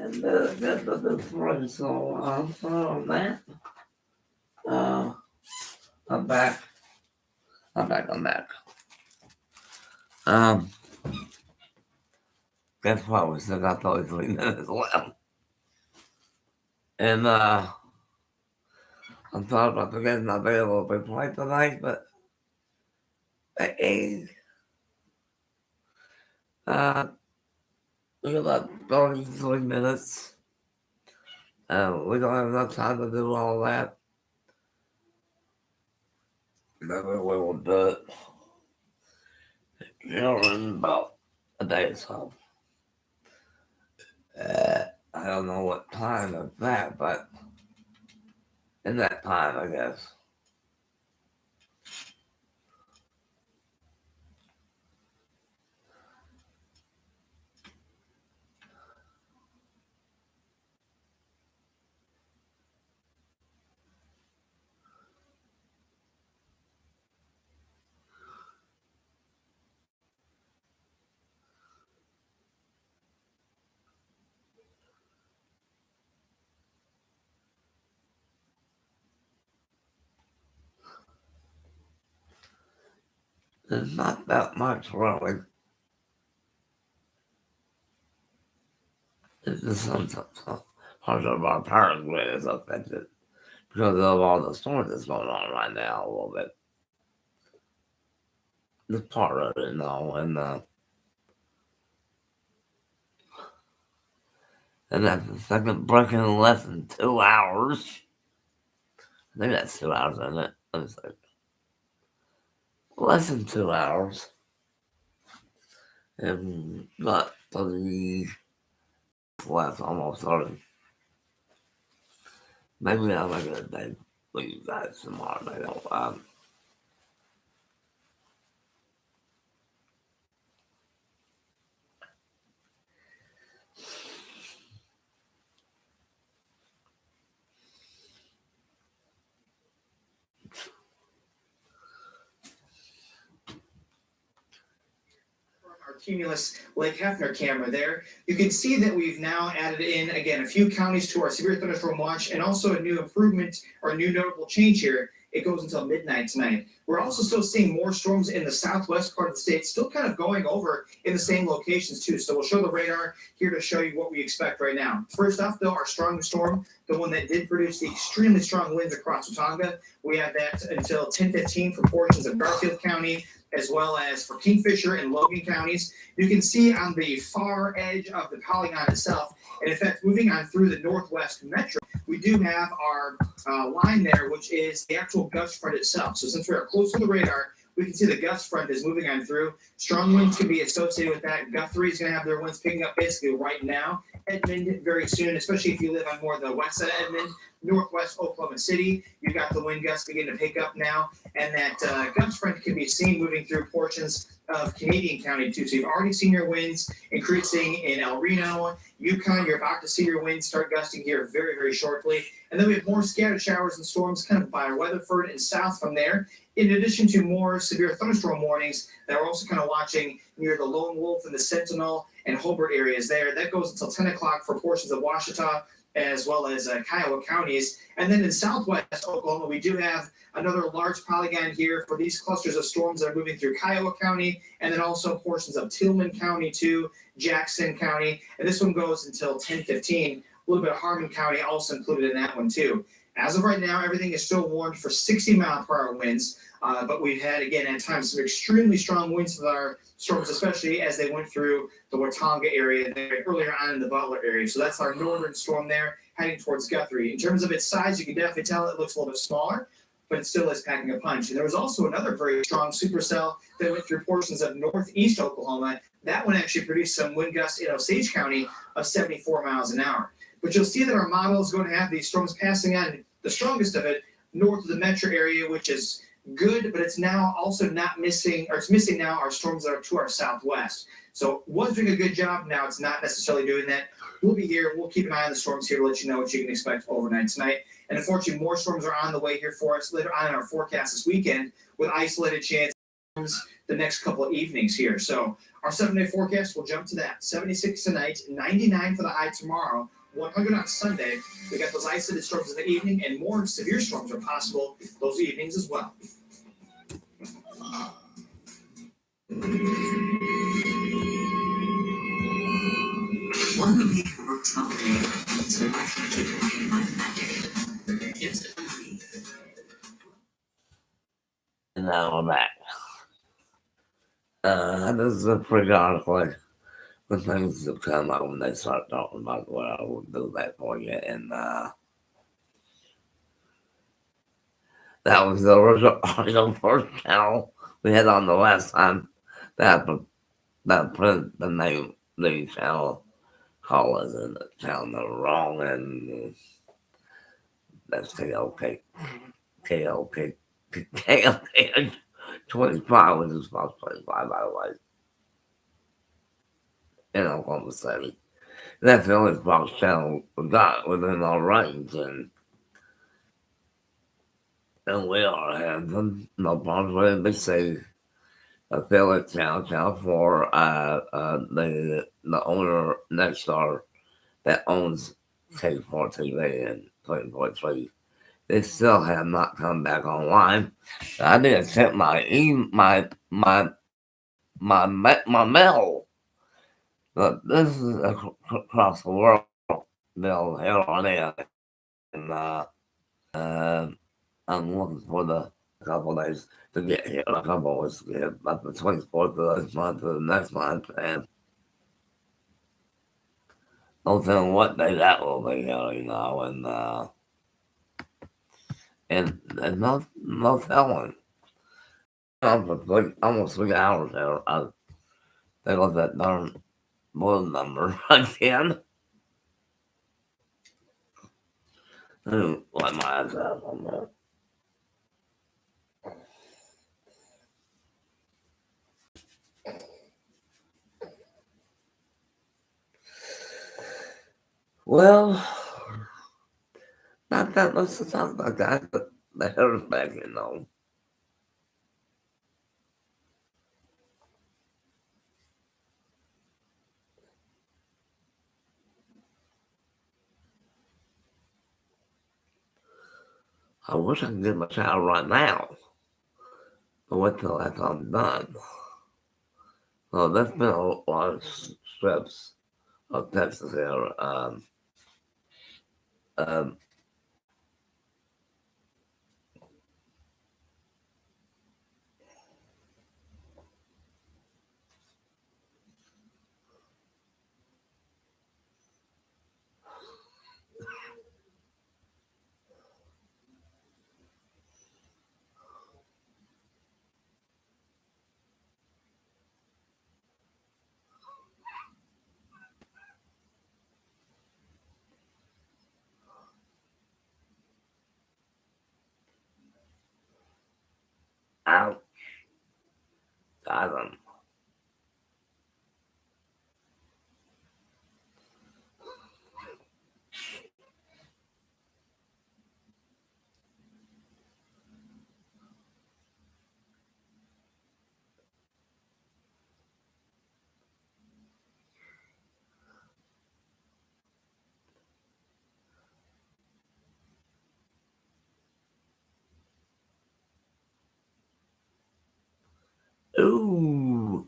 And that's what this one, so on that. I'm back. I'm back. Guess what? We still got 33 minutes left. And I'm sorry about the getting available to play tonight, but we got about 33 minutes. We don't have enough time to do all that. Maybe we will do it in about a day or so. I don't know what time is that, but in that time, I guess. There's not that much really. It's just some part of our power grid is affected because of all the storms that's going on right now a little bit. This part of it, and that's the second break in less than 2 hours. I think that's 2 hours, isn't it? Let me see. Less than 2 hours. And not 30 left, almost 30. Maybe I'll make it a day with you guys tomorrow. Maybe I'll, Our Cumulus Lake Hefner camera there, you can see that we've now added in, again, a few counties to our severe thunderstorm watch, and also a new improvement or a new notable change here. It goes until midnight tonight. We're also still seeing more storms in the southwest part of the state, still kind of going over in the same locations too. So we'll show the radar here to show you what we expect right now. First off, though, our strongest storm, the one that did produce the extremely strong winds across Watauga, we have that until 10:15 for portions of Garfield County, as well as for Kingfisher and Logan counties. You can see on the far edge of the polygon itself, and in fact, moving on through the northwest metro, we do have our line there, which is the actual gust front itself. So since we are close to the radar, we can see the gust front is moving on through. Strong winds can be associated with that. Guthrie is going to have their winds picking up basically right now. Edmond very soon, especially if you live on more of the west side of Edmond, northwest Oklahoma City. You've got the wind gusts begin to pick up now, and that gust front can be seen moving through portions of Canadian County too. So you've already seen your winds increasing in El Reno, Yukon. You're about to see your winds start gusting here very, very shortly. And then we have more scattered showers and storms kind of by Weatherford and south from there, in addition to more severe thunderstorm warnings that we're also kind of watching near the Lone Wolf and the Sentinel and Hobart areas there. That goes until 10 o'clock for portions of Washita, as well as Kiowa counties. And then in southwest Oklahoma, we do have another large polygon here for these clusters of storms that are moving through Kiowa County, and then also portions of Tillman County too, Jackson County. And this one goes until 10:15. A little bit of Harmon County also included in that one too. As of right now, everything is still warned for 60-mile-per-hour winds, but we've had, again, at times, some extremely strong winds with our storms, especially as they went through the Watauga area there earlier on in the Butler area. So that's our northern storm there, heading towards Guthrie. In terms of its size, you can definitely tell it looks a little bit smaller, but it still is packing a punch. And there was also another very strong supercell that went through portions of northeast Oklahoma. That one actually produced some wind gusts in Osage County of 74 miles an hour. But you'll see that our model is going to have these storms passing on, the strongest of it, north of the metro area, which is good, but it's now also not missing, or it's missing now our storms that are to our southwest. So was doing a good job, now it's not necessarily doing that. We'll be here, we'll keep an eye on the storms here to let you know what you can expect overnight tonight. And unfortunately, more storms are on the way here for us later on in our forecast this weekend, with isolated chances the next couple of evenings here. So Our 7-day forecast will jump to that. 76 tonight, 99 for the high tomorrow, 100 on Sunday. We got those isolated storms in the evening, and more severe storms are possible those evenings as well. One week will tell me to my future in my magic. Here's the money. And now we're back. This is a pretty article. The things that come up when they start talking about what I will do that for you. And that was the original first channel we had on the last time. That put the name the channel callers in the channel wrong, and that's KLK 25, which is about 25 by the way. In Oklahoma City. That's the only Fox channel we got within our range, and we are having no problems with NBC affiliate channel 4. The owner next door that owns K4 TV and 24.3. They still have not come back online. I did check my mail. But this is across the world. They'll here on it, and I'm looking for the couple days to get here. A couple weeks to get about the 24th of this month to the next month, and don't tell what day that will be here, and there's no telling. For almost 3 hours there. They got that darn blue number again. Let my eyes out on that. Well, not that much to talk about, guys, but the hair is back, I wish I could get my shower right now. But wait till that's all done. So there's been a lot of strips of Texas here. Ouch. Got them. Ooh.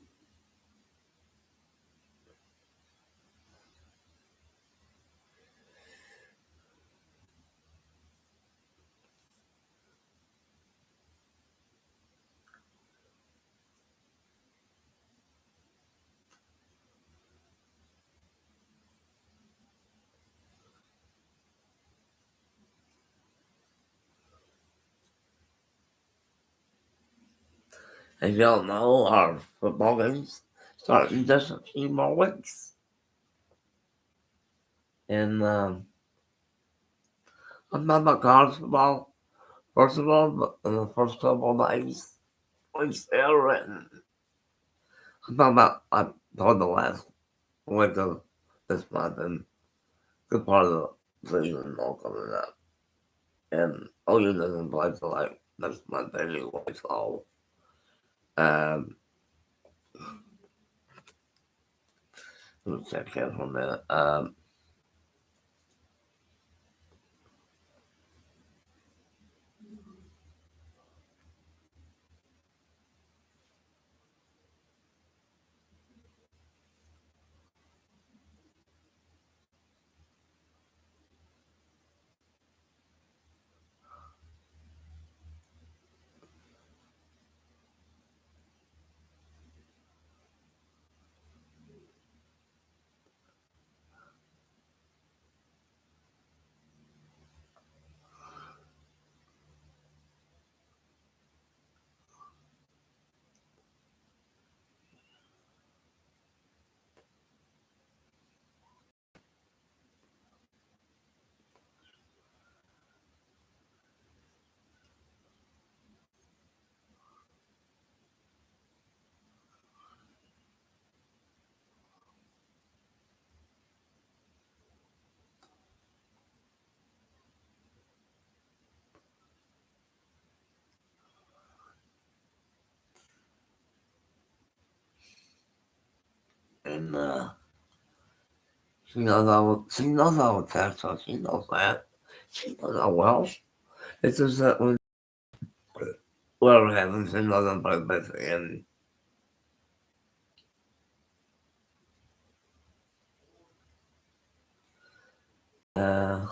As y'all know, our football games start in just a few more weeks. And I'm talking about college football, first of all, but in the first couple of days, weeks there written. I'm talking about, I told the last week of this month and good part of the season all coming up. And OU doesn't play till like next month anyway, so Let's check here for a minute. And she knows I will text her. She knows that. She knows I will. It's just that when whatever happens, she doesn't put this in. Uh,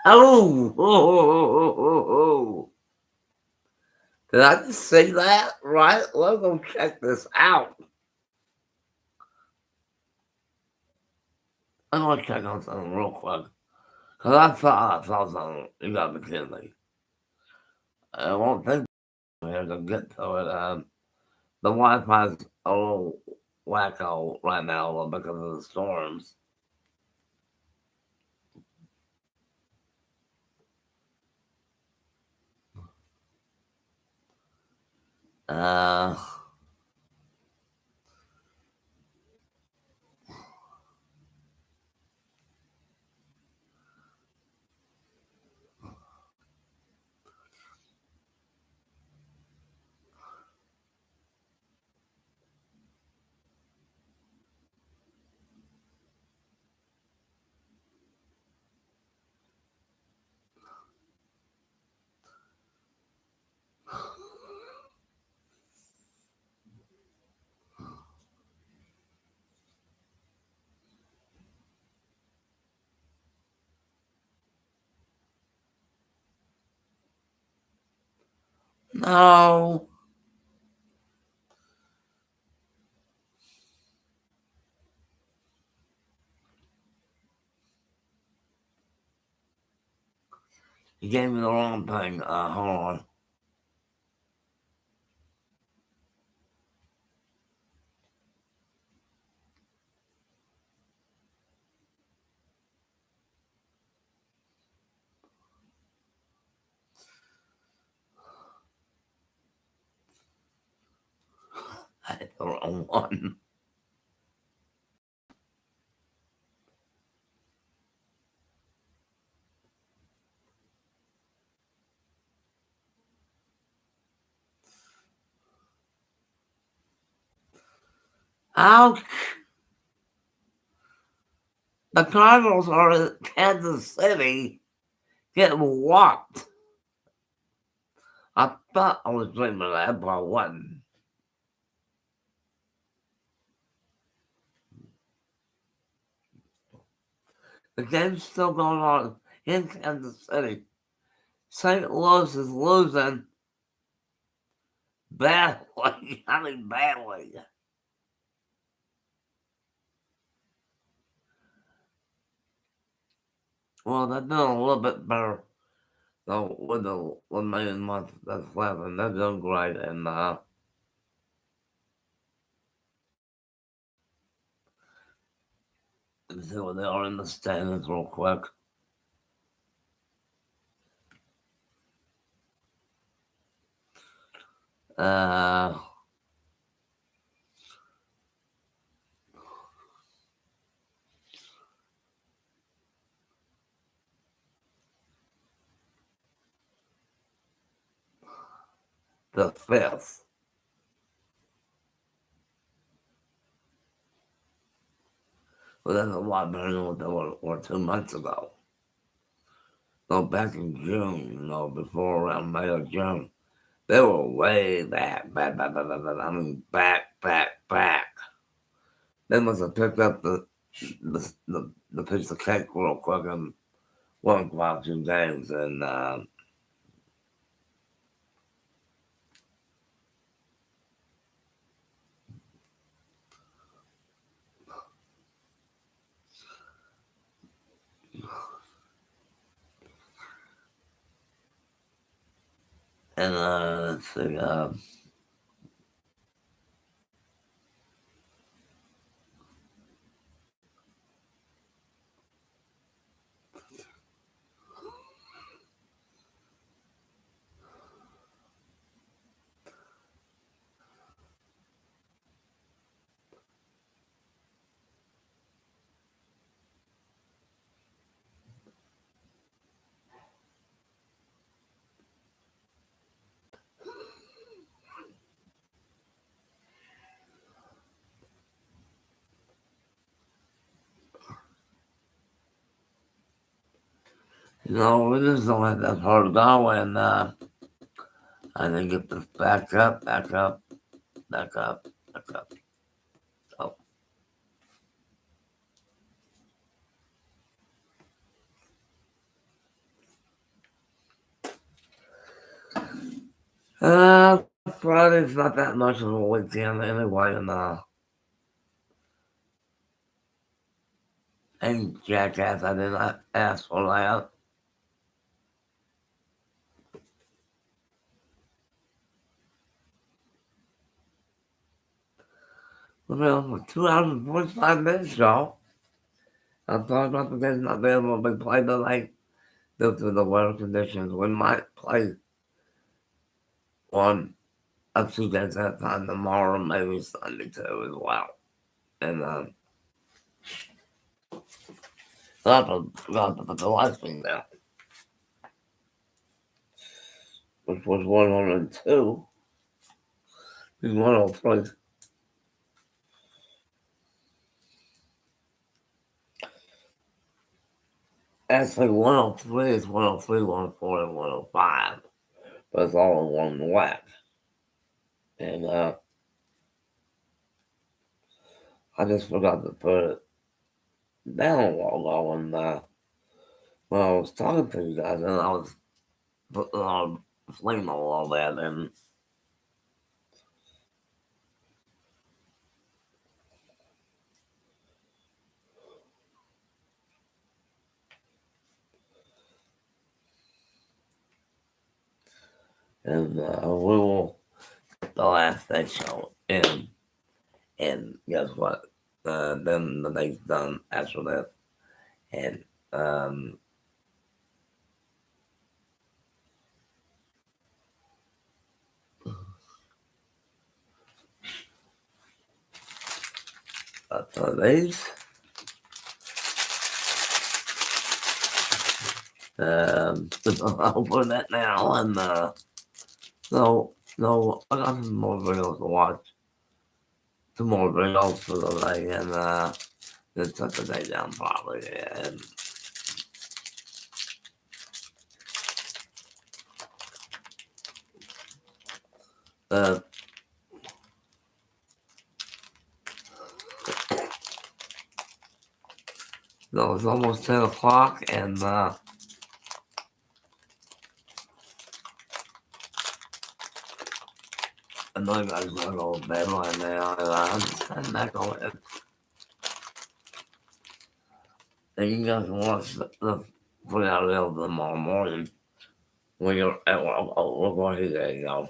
oh. Did I just say that? Right? Let's go check this out. I'm gonna check on something real quick. Cause I thought I saw something. You got me kidding me. I won't think here to get to it. The Wi-Fi's a little wacko right now because of the storms. Uh, no. You gave me the wrong thing. Hold on. I the wrong one. Ouch! The Cardinals are in Kansas City getting walked. I thought I was dreaming of that, but I wasn't. The game's still going on in Kansas City. St. Louis is losing badly. I mean, badly. Well, they're doing a little bit better though with the remaining month that's left, and they're doing great. And let's see what they are in the standings real quick. Uh, the fifth. Well, that's a lot better than what they were 2 months ago. So back in June, before around May or June, they were way back. I mean, back. They must have picked up the piece of cake real quick and won quite a few games. Let's see. We just don't have that hard to go, and I didn't get this back up. So, Friday's not that much of a weekend anyway, and jackass, I did not ask for that. Well, for 2 hours and 45 minutes, y'all. I'm talking about the game's not being able to be played tonight due to the weather conditions. We might play one a few days at a time tomorrow, maybe Sunday too as well. And I'll have to put the live stream down, which was 102. It's 103. Actually, 103 is 103, 104, and 105. But it's all in one whack. And I just forgot to put it down a while ago. And when I was talking to you guys, and I was putting on flame all that, and we will get the last day show in. And guess what? Then the day's done after that. And So these. I'll put that now, and so I got some more videos to watch, some more videos for the day, and then set the day down probably, and uh, so it's almost 10 o'clock, and I know you guys want to go to bed right now, and I'm back on it. And you guys watch the put out of tomorrow morning when you're at work. Oh, we're going to there, you know.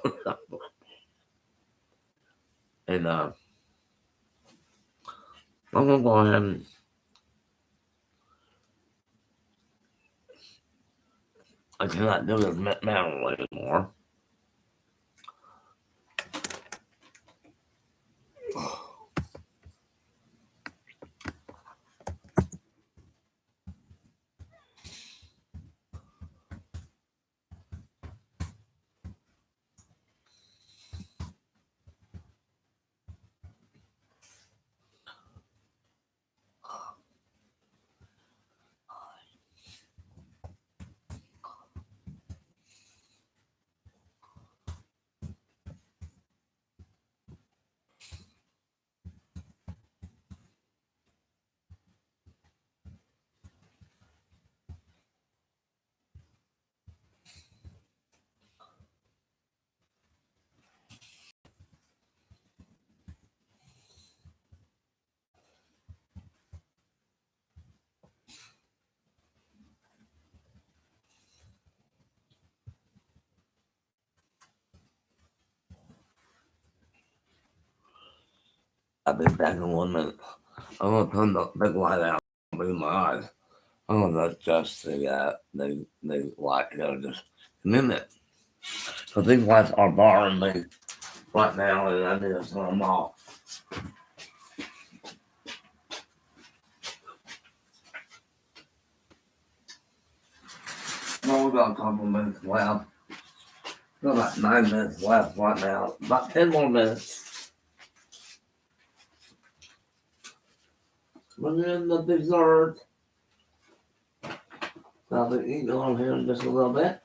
And I'm gonna go ahead and I cannot do this manually anymore. I'll be back in 1 minute. I'm gonna turn the big light out in my eyes. I'm gonna adjust the light here just a minute. So these lights are bothering me right now, and I need to turn them off. Well, we got a couple minutes left. We got about 9 minutes left right now. About 10 more minutes. We're in the dessert. I'll be eating on here in just a little bit.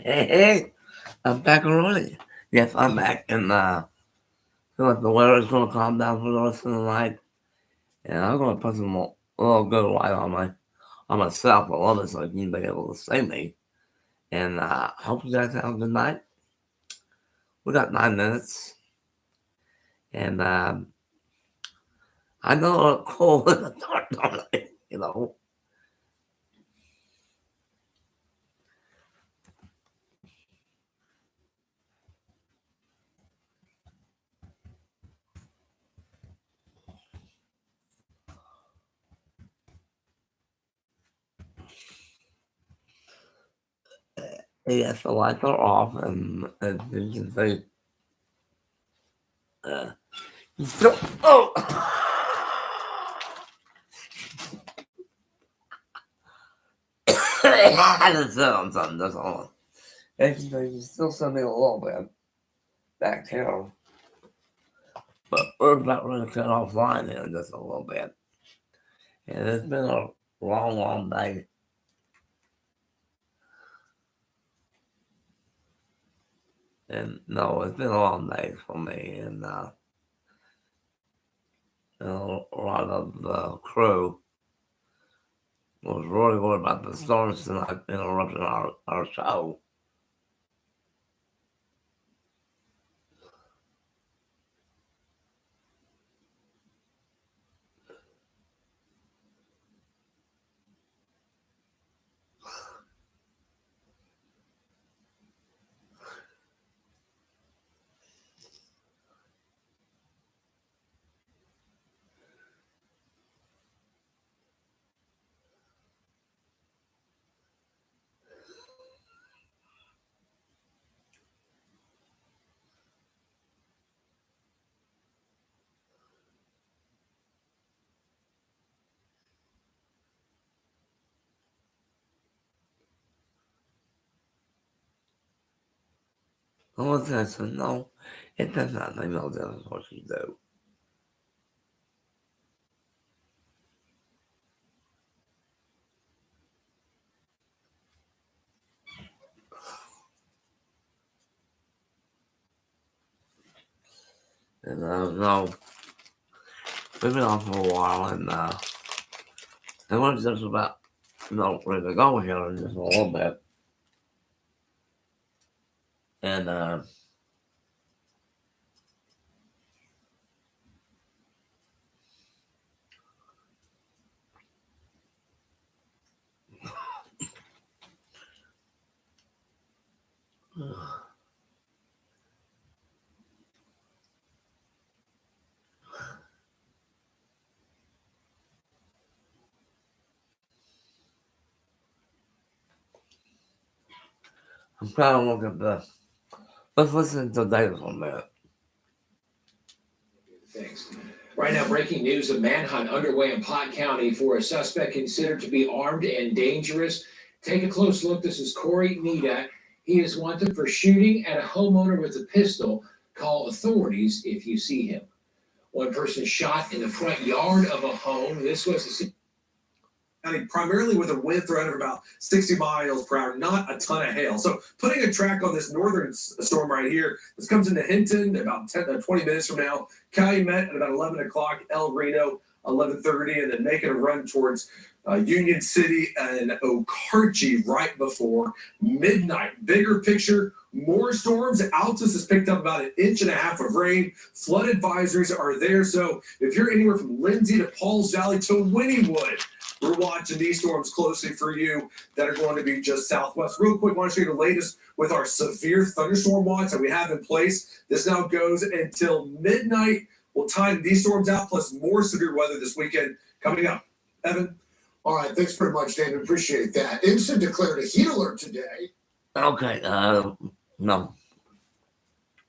Hey, I'm back already. Yes, I'm back, and feel like the weather's gonna calm down for the rest of the night, and I'm gonna put some little good light on myself a little bit so you can be able to see me. And hope you guys have a good night. We got 9 minutes, and I know it's cold in the dark, don't I? You know. Yes, the lights are off, and as you can see, still, oh! I just said on something, that's all. As you can still send me a little bit back here, but we're about ready to cut off line here in just a little bit. And it's been a long, long day. And no, it's been a long day for me, and a lot of the crew was really worried about the storms tonight interrupting our show. Melissa said, no, it does not make no difference what you do. And no, we've been on for a while, and we're just about, ready to go here in just a little bit. And I'm trying to look at this. Let's listen to data for a minute. Thanks. Right now, breaking news: a manhunt underway in Pot County for a suspect considered to be armed and dangerous. Take a close look. This is Corey Nida. He is wanted for shooting at a homeowner with a pistol. Call authorities if you see him. One person shot in the front yard of a home. This was primarily with a wind threat of about 60 miles per hour, not a ton of hail. So putting a track on this northern storm right here, this comes into Hinton about 20 minutes from now. Calumet at about 11 o'clock, El Reno 11:30, and then making a run towards Union City and Okarche right before midnight. Bigger picture, more storms. Altus has picked up about 1.5 inches of rain. Flood advisories are there. So if you're anywhere from Lindsay to Pauls Valley to Wynnewood, we're watching these storms closely for you that are going to be just southwest. Real quick, I want to show you the latest with our severe thunderstorm watch that we have in place. This now goes until midnight. We'll time these storms out, plus more severe weather this weekend coming up. Evan? All right, thanks very much, David. Appreciate that. IMSA declared a heat alert today. Okay, no.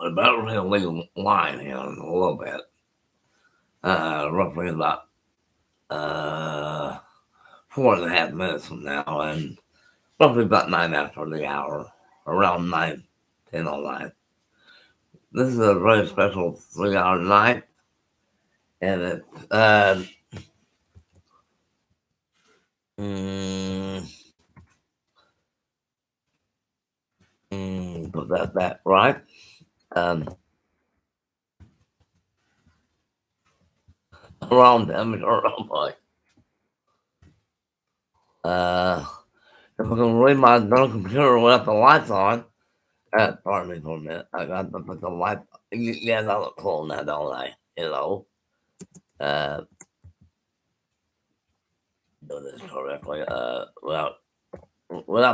About a legal line here in a little bit. Roughly about 4.5 minutes from now, and roughly about 9 after the hour, around 9, 10:09. This is a very special 3-hour night, and it's put that right. Around temperature, oh boy. If I can read my dumb computer without the lights on, pardon me for a minute, I got to put the light, yeah, that look cool now, don't I? Do this correctly, without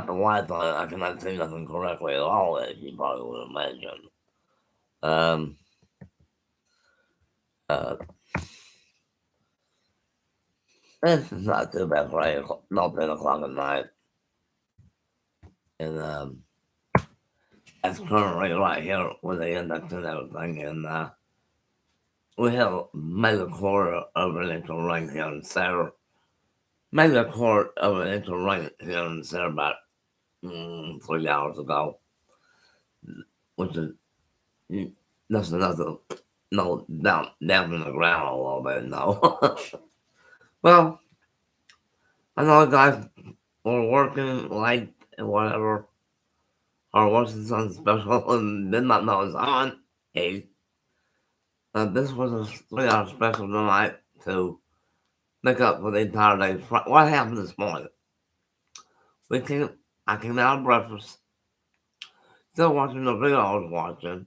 the lights on, I cannot see nothing correctly at all, as you probably would imagine. This is not too bad for 10 o'clock at night. And that's currently right here with the index and everything. And we have maybe a quarter of an inch of rain here in Sarah. Maybe a quarter of an inch of rain here in Sarah about 3 hours ago. Which is just another, down in the ground a little bit, no. Well, I know guys were working late and whatever, or watching something special and did not know it was on. Hey, this was a 3-hour special tonight to make up for the entire day. What happened this morning? I came out of breakfast, still watching the video I was watching.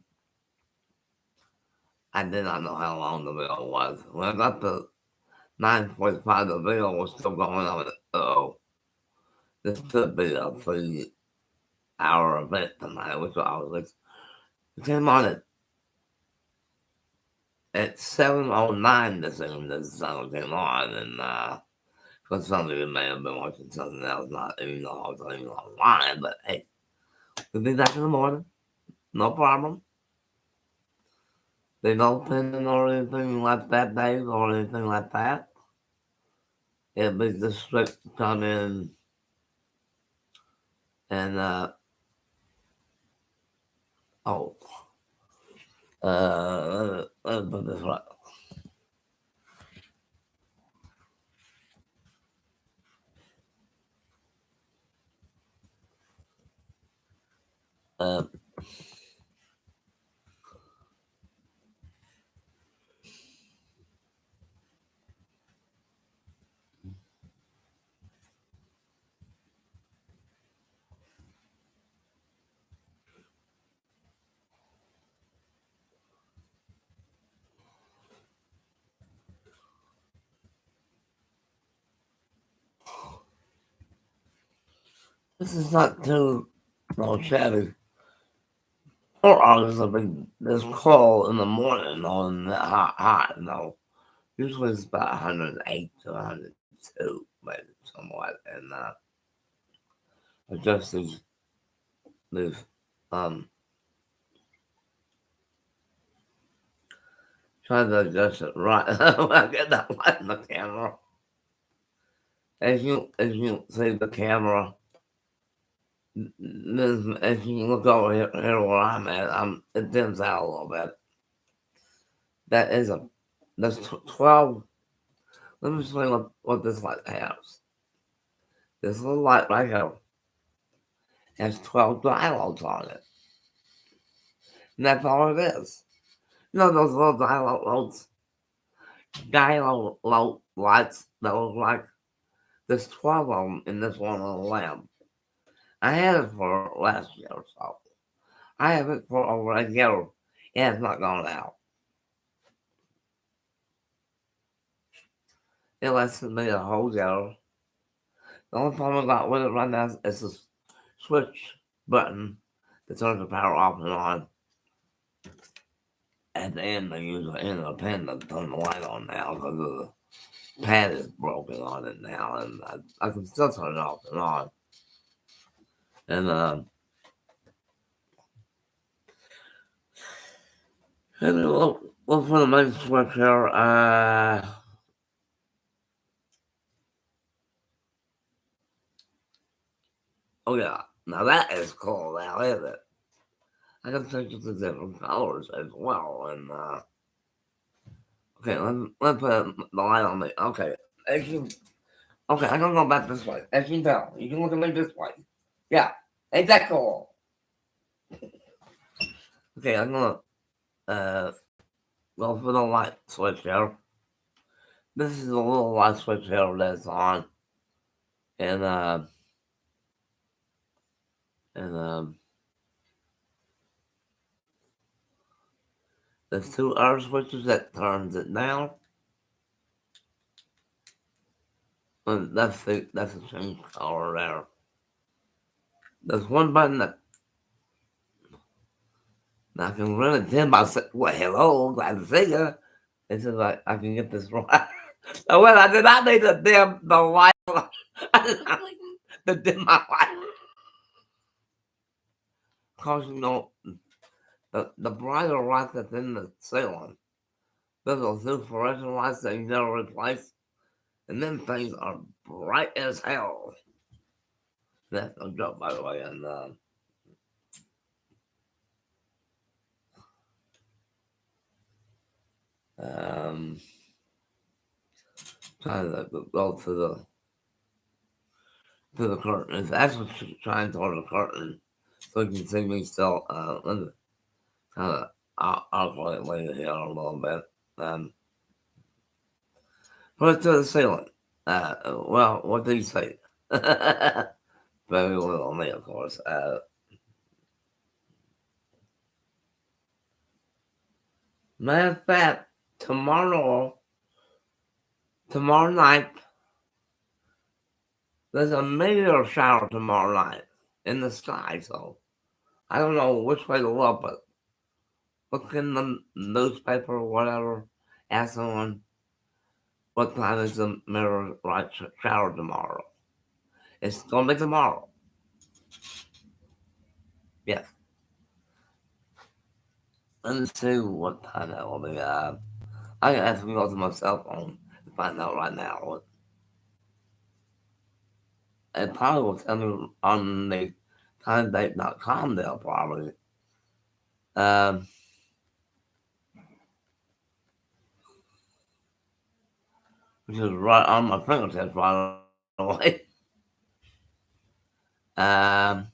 I did not know how long the video was. When I got to 9:45, the video was still going on. This could be a 3-hour event tonight, which I was like, it came on at 7:09 this evening. This song came on, and because some of you may have been watching something else, not even though I was even online, but hey, we'll be back in the morning, no problem. They don't pin or anything like that, Dave, or anything like that. It'll be just straight to come in and Oh, let me put this right. Uh, this is not too shabby. 4 hours will be this cold in the morning on the hot, Usually it's about 108 to 102, maybe somewhat. And adjust these um try to adjust it right. When I get that light in the camera. As you see the camera, if you look over here where I'm at, it dims out a little bit. That's 12. Let me show you what this light has. This little light right here has 12 diodes on it. And that's all it is. You know those little diode lights that look like there's 12 of them in this one little lamp. I had it for last year or so. I have it for over a year. And it's not gone out. It lasted me a whole year. The only problem I got with it right now is the switch button that turns the power off and on. At the end, they use an end of the pin to turn the light on now because the pad is broken on it now, and I can still turn it off and on. And look for the main switch here. Oh yeah, now that is cool now, isn't it? I can change it to different colors as well, and okay, let's put the light on me. Okay, okay, I'm gonna go back this way. As you can tell, you can look at me this way. Yeah, ain't that cool? Okay, I'm gonna go for the light switch here. This is a little light switch here that's on, and there's 2 other switches that turns it down. And that's the same color there. There's one button that I can really dim by. Well, hello, glad to see you. It's just like I can get this right. Oh, well, I did not need to dim the light. I did not need to dim my light. Because, the brighter light that's in the ceiling, those two fluorescent lights that you never replace, and them things are bright as hell. That's no joke, by the way. And trying to go to the curtain. It's actually trying toward the curtain, so you can see me still. Kind of awkwardly here a little bit. Put it to the ceiling. Well, what do you say? Very little me, of course. Matter of fact, tomorrow night, there's a meteor shower tomorrow night in the sky, so I don't know which way to look, but look in the newspaper or whatever, ask someone what time is the meteor shower tomorrow. It's going to be tomorrow. Yes. Let's see what time that will be. I can have to go to my cell phone to find out right now. It probably will tell me on the timedate.com. They'll probably which is right on my fingertips, by the way. Um,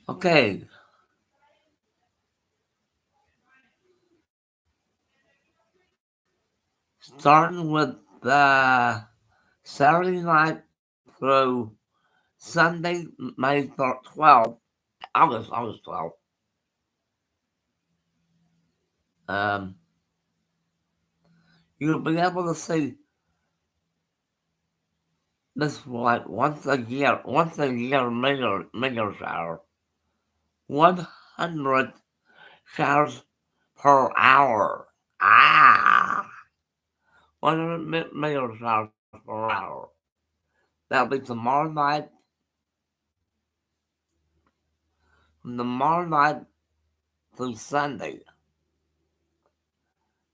okay. Starting with the Saturday night through Sunday, May 12th, August 12th. Um, you'll be able to see this like once a year meteor shower. 100 showers per hour. 100 meteor showers per hour. That'll be from tomorrow night through Sunday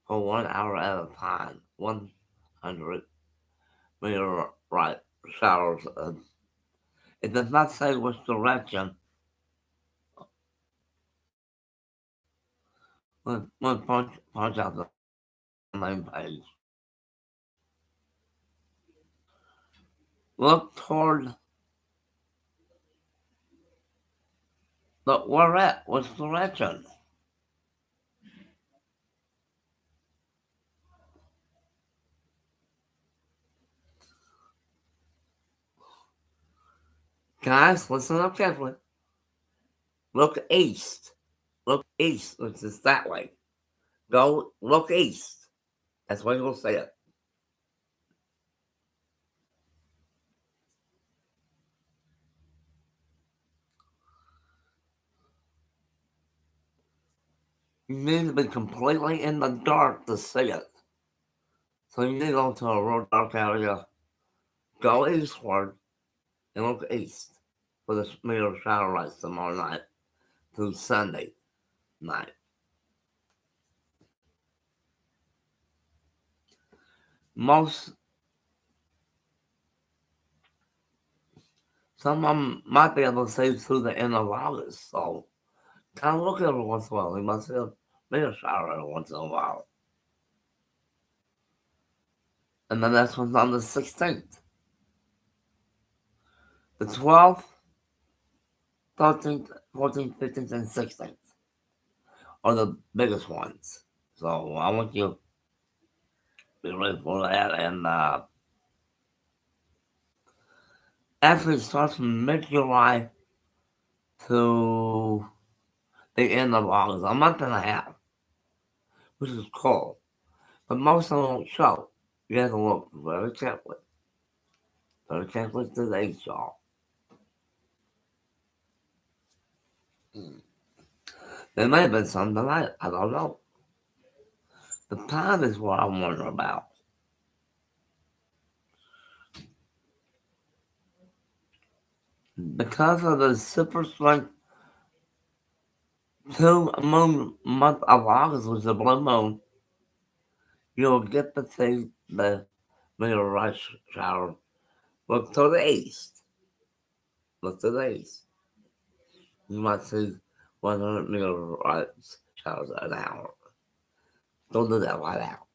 for 1 hour at a time. 100 meteorite showers. It does not say which direction. Let's punch out the main page. Look toward where at? Which direction? Guys, listen up carefully. Look east. Look east, which is that way. Go look east. That's what you'll see it. You need to be completely in the dark to see it. So you need to go to a real dark area. Go eastward and look east for the meteor shower lights tomorrow night through Sunday night. Some of them might be able to see through the end of August, so kind of look every once in a while. You might see a meteor shower every once in a while. And then that's one's on the 16th. The 12th, 13th, 14th, 15th, and 16th are the biggest ones. So I want you to be ready for that. And actually, it starts from mid-July to the end of August, a month and a half, which is cool. But most of them don't show. You have to look very carefully. Very carefully to the y'all. There may have been some tonight. I don't know. The time is what I wonder about. Because of the super strength 2 moon month of August, which is the blue moon, you'll get to see the meteorite shower. Look to the east. Look to the east. You might see 100 meteorite showers an hour. Don't do that right now.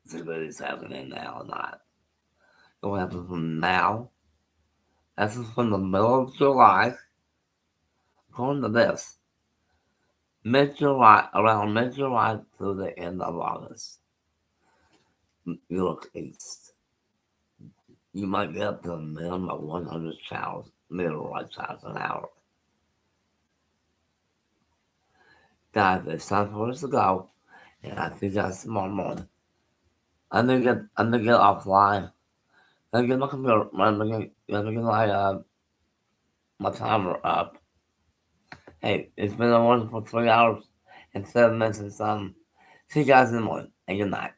See if it's happening now or not. It will happen from now. That's from the middle of July. According to this, around mid-July through the end of August. You look east. You might get up to a minimum of 100 showers, meteorite showers an hour. Guys, it's time for us to go. And I see you guys tomorrow morning. I'm gonna get offline. I'm gonna get my computer. I'm gonna get my timer up. Hey, it's been a wonderful 3 hours and 7 minutes and some. See you guys in the morning, and good night.